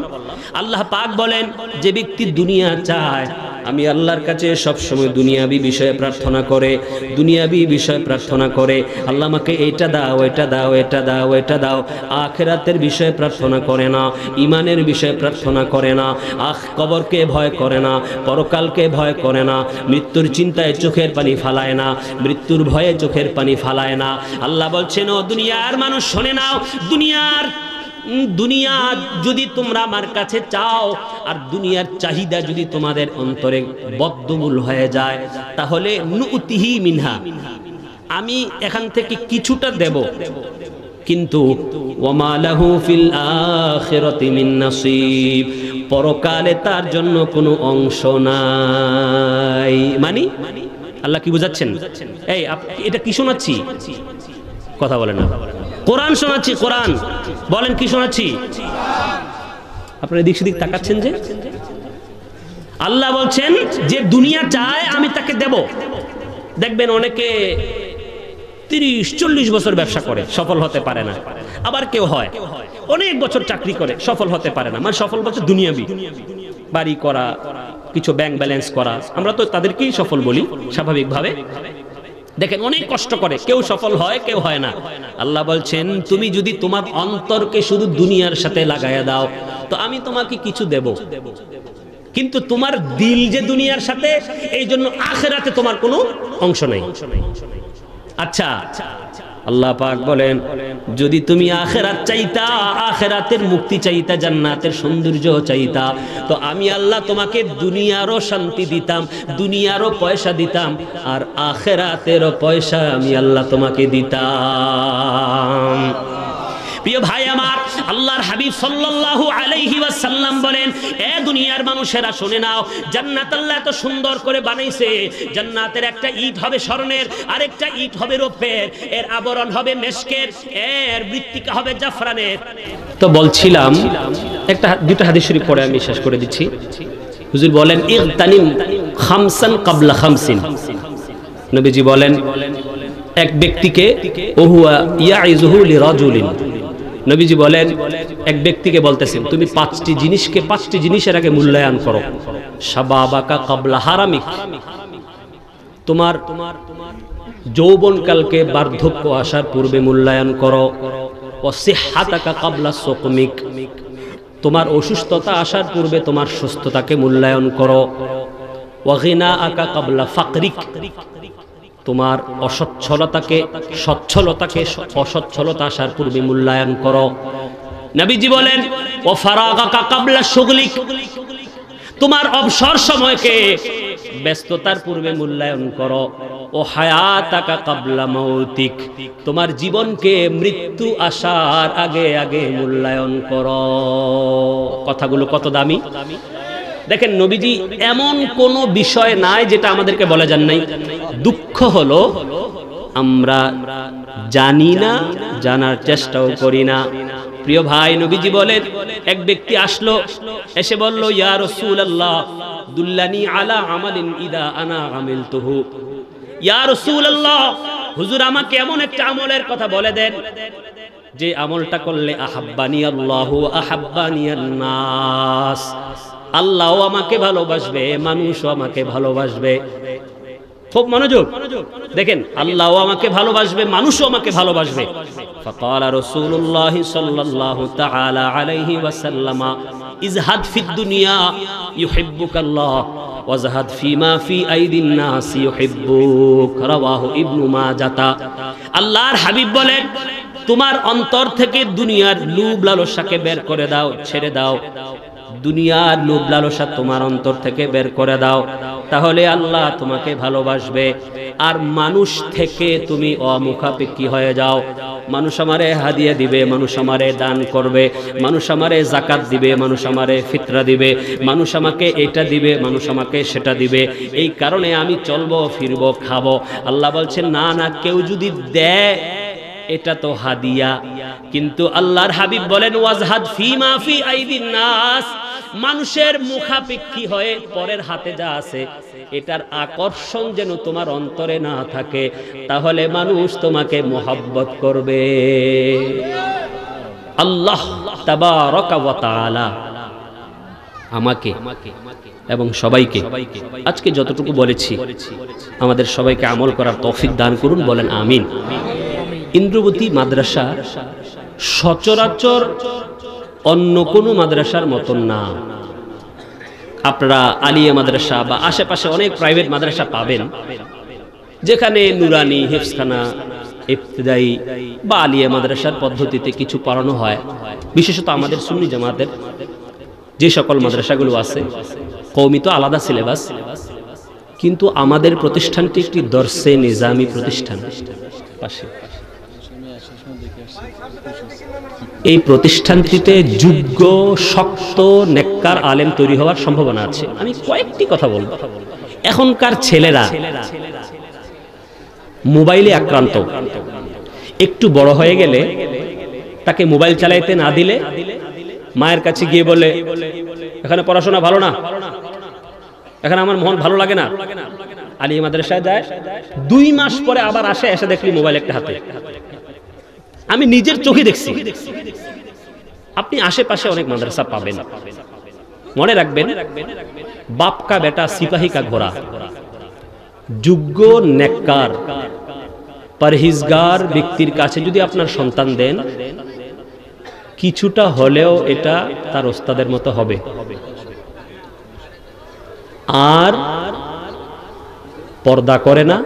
আল্লাহ পাক বলেন যে ব্যক্তি দুনিয়া চায়, আমি আল্লাহর কাছে সব সময় দুনিয়াবি বিষয়ে প্রার্থনা করে, দুনিয়াবি বিষয়ে প্রার্থনা করে, আল্লাহ আমাকে এইটা দাও, এটা দাও, এটা দাও, এটা দাও। আখিরাতের বিষয়ে প্রার্থনা করে না, ইমানের বিষয়ে প্রার্থনা করে না, কবরকে ভয় করে না, পরকালকে ভয় করে না, মৃত্যুর চিন্তায় চোখের পানি ফালায় না, মৃত্যুর ভয়ে চোখের পানি ফালায় না। আল্লাহ বলছেন, ও দুনিয়ার মানুষ শোনে নাও, দুনিয়া যদি তোমরা আমার কাছে চাও, আর দুনিয়ার চাহিদা যদি তোমাদের অন্তরে বদ্ধমূল হয়ে যায়, তাহলে নুতিহি মিনহা, আমি এখান থেকে কিছুটা দেব, কিন্তু ওয়ামা লাহু ফিল আখিরাতি মিন নাসিব, পরকালে তার জন্য কোনো অংশ নাই। মানে আল্লাহ কি বুঝাচ্ছেন? এই এটা কি শোনাচ্ছি? কথা বলে না, কোরআন শোনাচ্ছি, কোরআন। বলেন কি শোনাচ্ছি? আপনারা এদিক সেদিক তাকাচ্ছেন যে? আল্লাহ বলছেন যে দুনিয়া চায় আমি তাকে দেব। দেখবেন অনেকে 30-40 বছর ব্যবসা করে, সফল হতে পারে না। আবার কেউ হয় অনেক বছর চাকরি করে, সফল হতে পারে না। মানে সফল বলছে দুনিয়াবি, বাড়ি করা, কিছু ব্যাংক ব্যালেন্স করা, আমরা তো তাদেরকেই সফল বলি স্বাভাবিকভাবে। দেখেন অনেক কষ্ট করে, কেউ সফল হয় কেউ হয় না। আল্লাহ বলছেন তুমি যদি তোমার অন্তরকে শুধু দুনিয়ার সাথে লাগায়া দাও তো আমি তোমাকে কিছু দেব, কিন্তু তোমার দিল যে দুনিয়ার সাথে, এই জন্য আখিরাতে তোমার কোনো অংশ নাই। আচ্ছা, আল্লাহ পাক বলেন যদি তুমি আখিরাত চাইতা, আখিরাতের মুক্তি চাইতা, জান্নাতের সৌন্দর্য চাইতা, তো আমি আল্লাহ তোমাকে দুনিয়ারও শান্তি দিতাম, দুনিয়ারও পয়সা দিতাম, আর আখিরাতেরও পয়সা আমি আল্লাহ তোমাকে দিতাম। প্রিয় ভাই আমার, আল্লাহর হাবিব সাল্লাল্লাহু আলাইহি ওয়াসাল্লাম বলেন, এ দুনিয়ার মানুষেরা শুনে নাও, জান্নাত আল্লাহ এত সুন্দর করে বানাইছে, জান্নাতের একটা ইট হবে স্বর্ণের, আরেকটা ইট হবে রূপের, এর আবরণ হবে মেশকের, এর মৃত্তিকা হবে জাফরানের। তো বলছিলাম একটা দুটো হাদিস শরীফ পড়ে আমি শেষ করে দিচ্ছি। হুজুর বলেন ইগতানিম খামসান ক্বাবলা খামসিন। নবীজি বলেন এক ব্যক্তিকে ওহুয়া ইয়াইজুহু লিরাজুলিন, নবীজি বলেন এক ব্যক্তিকে বলতেছেন তুমি 5টি জিনিসের আগে মূল্যায়ন করো। শাবাবাকা ক্বাবলা হারামিক, তোমার যৌবনকালকে বার্ধক্য আসার পূর্বে মূল্যায়ন করো। ওয়াসিহহাতাকা ক্বাবলা সুকমিক, তোমার অসুস্থতা আসার পূর্বে তোমার সুস্থতাকে মূল্যায়ন করো। ওয়াগিনাআকা ক্বাবলা ফাকরিক, তোমার অসচ্ছলতা আসার পূর্বে মূল্যায়ন করো। নবীজি বলেন ও ফারাগাকা ক্বাবলা শুগলিক, তোমার অবসর সময়কে ব্যস্ততার পূর্বে মূল্যায়ন করো। ও হায়াতাকা ক্বাবলা মাউতিক, তোমার জীবনকে মৃত্যু আসার আগে আগে মূল্যায়ন করো। কথাগুলো কত দামি! দেখেন নবীজি এমন কোন বিষয় নাই যেটা আমাদেরকে বলে যান নাই। দুঃখ হলো আমরা জানি না, জানার চেষ্টাও করি না। প্রিয় ভাই, নবীজি বলেন এক ব্যক্তি আসলো, এসে বলল ইয়া রাসূলুল্লাহ দুল্লানি আলা আমালিন ইদা আনা আমিলতুহু। ইয়া রাসূলুল্লাহ, হুজুর আমাকে এমন একটা আমলের কথা বলে দেন যে আমলটা করলে আহাব্বানি আল্লাহু আহাব্বানিয়ান নাস, আল্লাহও আমাকে ভালোবাসবে, মানুষও আমাকে ভালোবাসবে। খুব মনোযোগ দেখেন, আল্লাহও আমাকে ভালোবাসবে, মানুষও আমাকে ভালোবাসবে। ফাকালা রাসূলুল্লাহ সাল্লাল্লাহু তাআলা আলাইহি ওয়াসাল্লাম ইজহাদ ফিদ দুনিয়া ইউহিব্বুকাল্লাহ ওয়াজহাদ ফিমা ফি আইদিন নাস ইউহিব্বুক, রাওয়াহু ইবনু মাজাহ। আল্লাহর হাবিব বলেন তোমার অন্তর থেকে দুনিয়ার লোভ লালসাকে বের করে দাও, ছেড়ে দাও। দুনিয়ার লোভ লালসা তোমার অন্তর থেকে বের করে দাও, তাহলে আল্লাহ তোমাকে ভালোবাসবে। আর মানুষ থেকে তুমি অমুখাপেক্ষী হয়ে যাও। মানুষ আমারে হাদিয়া দিবে, মানুষ আমারে দান করবে, মানুষ আমারে যাকাত দিবে, মানুষ আমারে ফিতরা দিবে, মানুষ আমাকে এটা দিবে, মানুষ আমাকে সেটা দিবে, এই কারণে আমি চলবো ফিরবো খাবো। আল্লাহ বলছেন না না, কেউ যদি দেয় এটা তো হাদিয়া। কিন্তু আল্লাহর হাবিব বলেন ওয়াজহাদ ফিমা ফি আইদিন নাস, মানুষের মুখাপেক্ষী হয়ে পরের হাতে যা আছে এটার আকর্ষণ যেন তোমার অন্তরে না থাকে, তাহলে মানুষ তোমাকে মহব্বত করবে। আল্লাহ তাবারাকা ওয়া তাআলা আমাকে এবং সবাইকে আজকে যতটুকু বলেছি আমাদের সবাইকে আমল করার তৌফিক দান করুন, বলেন আমিন। ইন্দ্রবতী মাদ্রাসা সচরাচর অন্য কোনো মাদ্রাসার মতন না। আপনারা আলিয়া মাদ্রাসা বা আশেপাশে অনেক প্রাইভেট মাদ্রাসা পাবেন যেখানে নুরানি, হিফজখানা, ইবতিদাই বা আলিয়া মাদ্রাসার পদ্ধতিতে কিছু পড়ানো হয়। বিশেষত আমাদের সুন্নি জামাতের যে সকল মাদ্রাসাগুলো আছে, কওমি তো আলাদা সিলেবাস, কিন্তু আমাদের প্রতিষ্ঠানটি একটি দরসে নিজামি প্রতিষ্ঠান। পাশে এই প্রতিষ্ঠানটিতে যোগ্য, শক্ত, নেককার আলেম তৈরি হওয়ার সম্ভাবনা আছে। আমি কয়েকটি কথা বলবো। এখনকার ছেলেরা মোবাইলে আক্রান্ত, একটু বড় হয়ে গেলে তাকে মোবাইল চালাইতে না দিলে মায়ের কাছে গিয়ে বলে এখানে পড়াশোনা ভালো না, এখানে আমার মন ভালো লাগে না, আলিয়া মাদ্রাসায় যায়। 2 মাস পরে আবার আসে, এসে দেখলি মোবাইল একটা হাতে। আমি নিজের চোখে দেখছি। আপনি আশেপাশে অনেক মাদ্রাসা পাবেন, মনে রাখবেন বাপ কা বেটা সিপাহী কা ঘোড়া। যোগ্য নেককার পরহেজগার ব্যক্তির কাছে যদি আপনার সন্তান দেন, কিছুটা হলেও এটা তার ওস্তাদের মতো হবে। আর পর্দা করে না,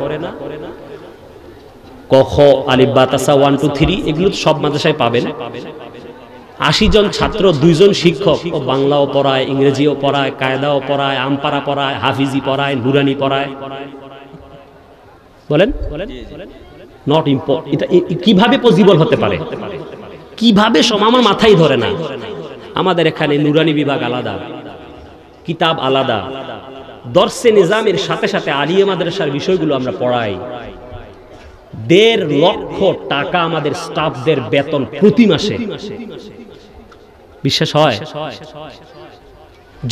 ক খ আলিফ বা তাসা 1 2 3 এগুলো সব মাদ্রাসায় পাবেন। 80 জন ছাত্র, 2 জন শিক্ষক, ও বাংলাও পড়ায়, ইংরেজিও পড়ায়, কায়দাও পড়ায়, আমপারা পড়ায়, হাফিজি পড়ায়, নুরানি পড়ায়। বলেন নট ইম্পর্টেন্ট। এটা কিভাবে পসিবল হতে পারে? কিভাবে আমার মাথায় ধরে না। আমাদের এখানে নুরানি বিভাগ আলাদা, কিতাব আলাদা, দর্সে নিজামের সাথে সাথে আলিয়া মাদ্রাসার বিষয়গুলো আমরা পড়াই। 1.5 লক্ষ টাকা আমাদের স্টাফদের বেতন প্রতি মাসে। বিশ্বাস হয়?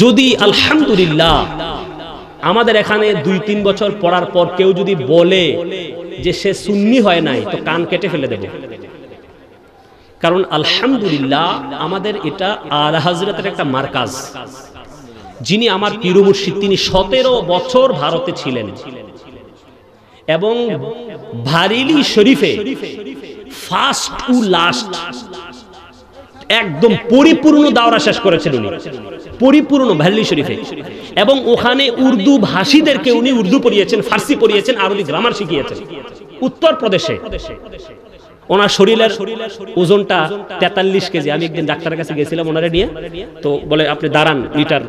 যদি আলহামদুলিল্লাহ আমাদের এখানে 2-3 বছর পড়ার পর কেউ যদি বলে যে সে সুন্নি হয় নাই, তো কান কেটে ফেলে দেব। কারণ আলহামদুলিল্লাহ আমাদের এটা আলা হযরতের একটা মার্কাজ। যিনি আমার পীর মুর্শিদ, তিনি 17 বছর ভারতে ছিলেন এবং বারেলি শরীফে ফার্স্ট টু লাস্ট একদম পরিপূর্ণ দাওরা শেষ করেছেন উনি, পরিপূর্ণ বারেলি শরীফে। এবং ওখানে উর্দু ভাষীদেরকে উনি উর্দু পড়িয়েছেন, ফার্সি পড়িয়েছেন, আরবি গ্রামার শিখিয়েছেন। উত্তরপ্রদেশে ওনার শরীরের ওজনটা 43 কেজি। আমি একদিন ডাক্তারের কাছে গেছিলাম ওনারে নিয়ে, তো বলে আপনি দাঁড়ান, লিটার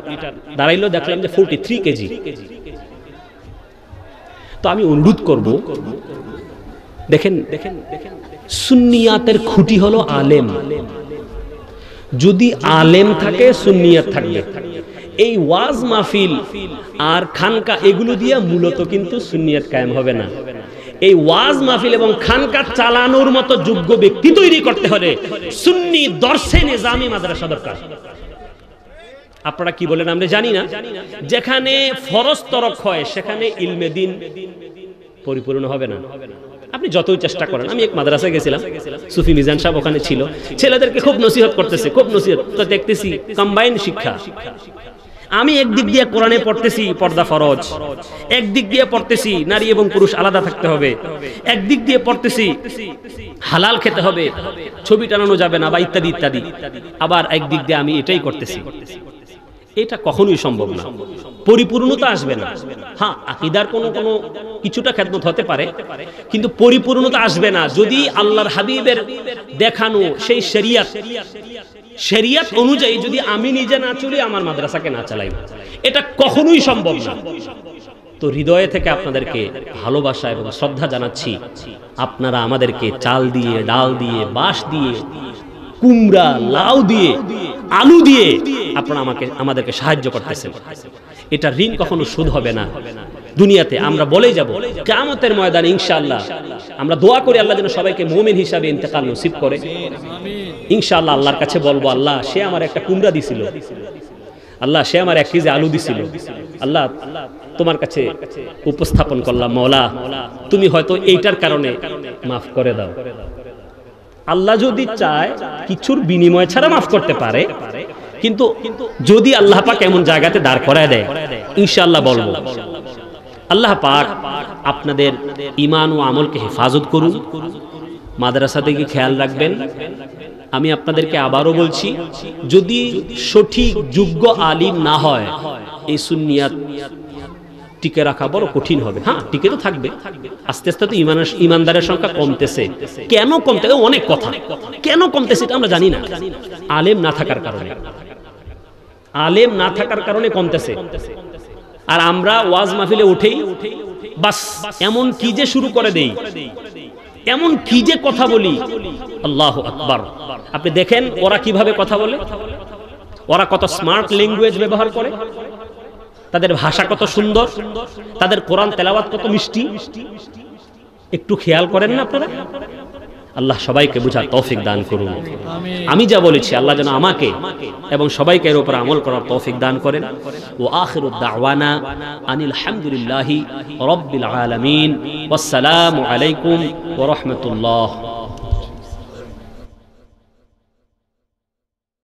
দাঁড়াইলো, দেখলাম যে 43 কেজি। তো আমি অনুরোধ করব, দেখেন সুন্নিয়াতের খুঁটি হলো আলেম। যদি আলেম থাকে সুন্নিয়াত থাকবে। এই ওয়াজ মাহফিল আর খানকা এগুলো দিয়ে মূলত কিন্তু সুন্নিয়াত কায়েম হবে না। এই ওয়াজ মাহফিল এবং খানকা চালানোর মতো যোগ্য ব্যক্তি তৈরি করতে হলে সুন্নি দর্শে নিজামি মাদ্রাসা দরকার। আপনারা কি বলেন আমরা জানি না। যেখানে ফরজ তরক হয় সেখানে ইলমে দিন পরিপূর্ণ হবে না, আপনি যতই চেষ্টা করেন। আমি এক মাদ্রাসায় গেছিলাম, সুফি মিজান সাহেব ওখানে ছিল, ছেলেদেরকে খুব নসিহত করতেছে, খুব নসিহত। তো দেখতেছি কম্বাইন শিক্ষা। আমি একদিক দিয়ে কোরআনে পড়তেছি পর্দা ফরজ, একদিক দিয়ে পড়তেছি নারী এবং পুরুষ আলাদা থাকতে হবে, একদিক দিয়ে পড়তেছি হালাল খেতে হবে, ছবি টানানো যাবে না, বা ইত্যাদি ইত্যাদি। আবার একদিক দিয়ে আমি এটাই করতেছি। এটা কখনোই সম্ভব না, পরিপূর্ণতা আসবে না। হ্যাঁ, আকীদার কোনো কিছুটা খেদমত হতে পারে, কিন্তু পরিপূর্ণতা আসবে না যদি আল্লাহর হাবিবের দেখানো সেই শরিয়ত অনুযায়ী যদি আমি নিজে না চলি, আমার মাদ্রাসাকে না চালাই, এটা কখনোই সম্ভব না। তো হৃদয় থেকে আপনাদেরকে ভালোবাসা এবং শ্রদ্ধা জানাচ্ছি। আপনারা আমাদেরকে চাল দিয়ে, ডাল দিয়ে, বাঁশ দিয়ে, কুমড়া, লাউ দিয়ে, আলু দিয়ে আপনারা আমাদেরকে সাহায্য করতেছেন। এটা ঋণ কখনো শোধ হবে না দুনিয়াতে। আমরা বলে যাব কিয়ামতের ময়দানে ইনশাআল্লাহ। আমরা দোয়া করি আল্লাহ যেন সবাইকে মুমিন হিসাবে ইন্তেকাল নসিব করে। ইনশাআল্লাহ আল্লাহর কাছে বলবো, আল্লাহ সে আমার একটা কুমড়া দিছিল, আল্লাহ সে আমার 1 কেজি আলু দিছিল, আল্লাহ তোমার কাছে উপস্থাপন করলাম, মওলা তুমি হয়তো এইটার কারণে মাফ করে দাও। আল্লাহ যদি চায় কিছুর বিনিময় ছাড়া মাফ করতে পারে, কিন্তু যদি আল্লাহ পাক এমন জায়গাতে দাঁড় করায় দেয়, ইনশাআল্লাহ বলবো। আল্লাহ পাক আপনাদের ঈমান ও আমলকে হেফাজত করুন। মাদ্রাসা থেকে খেয়াল রাখবেন। আমি আপনাদেরকে আবারও বলছি, যদি সঠিক যোগ্য আলিম না হয়, এই সুন্নিয়াত টিকে রাখা বড় কঠিন হবে। হ্যাঁ, টিকে তো থাকবে, আস্তে আস্তে তো ইমানদারের সংখ্যা কমতেছে। কেন কমতেছে? অনেক কথা। কেন কমতেছে এটা আমরা জানি না। আলেম না থাকার কারণে, আলেম না থাকার কারণে কমতেছে। আর আমরা ওয়াজ মাহফিলে উঠেই বাস এমন কি যে শুরু করে দেই, এমন কি যে কথা বলি, আল্লাহু আকবার। আপনি দেখেন ওরা কিভাবে কথা বলে, ওরা কত স্মার্ট ল্যাঙ্গুয়েজ ব্যবহার করে, তাদের ভাষা কত সুন্দর, তাদের কোরআন তেলাওয়াত কত মিষ্টি। একটু খেয়াল করেন না আপনারা? আল্লাহ সবাইকে বুঝার তৌফিক দান করুন। আমি যা বলেছি আল্লাহ যেন আমাকে এবং সবাইকে এর উপর আমল করার তৌফিক দান করেন। ও আখিরু দাওয়ানা আনিল হামদুলিল্লাহি রাব্বিল আলামিন। ওয়াসসালামু আলাইকুম ওয়া রাহমাতুল্লাহ।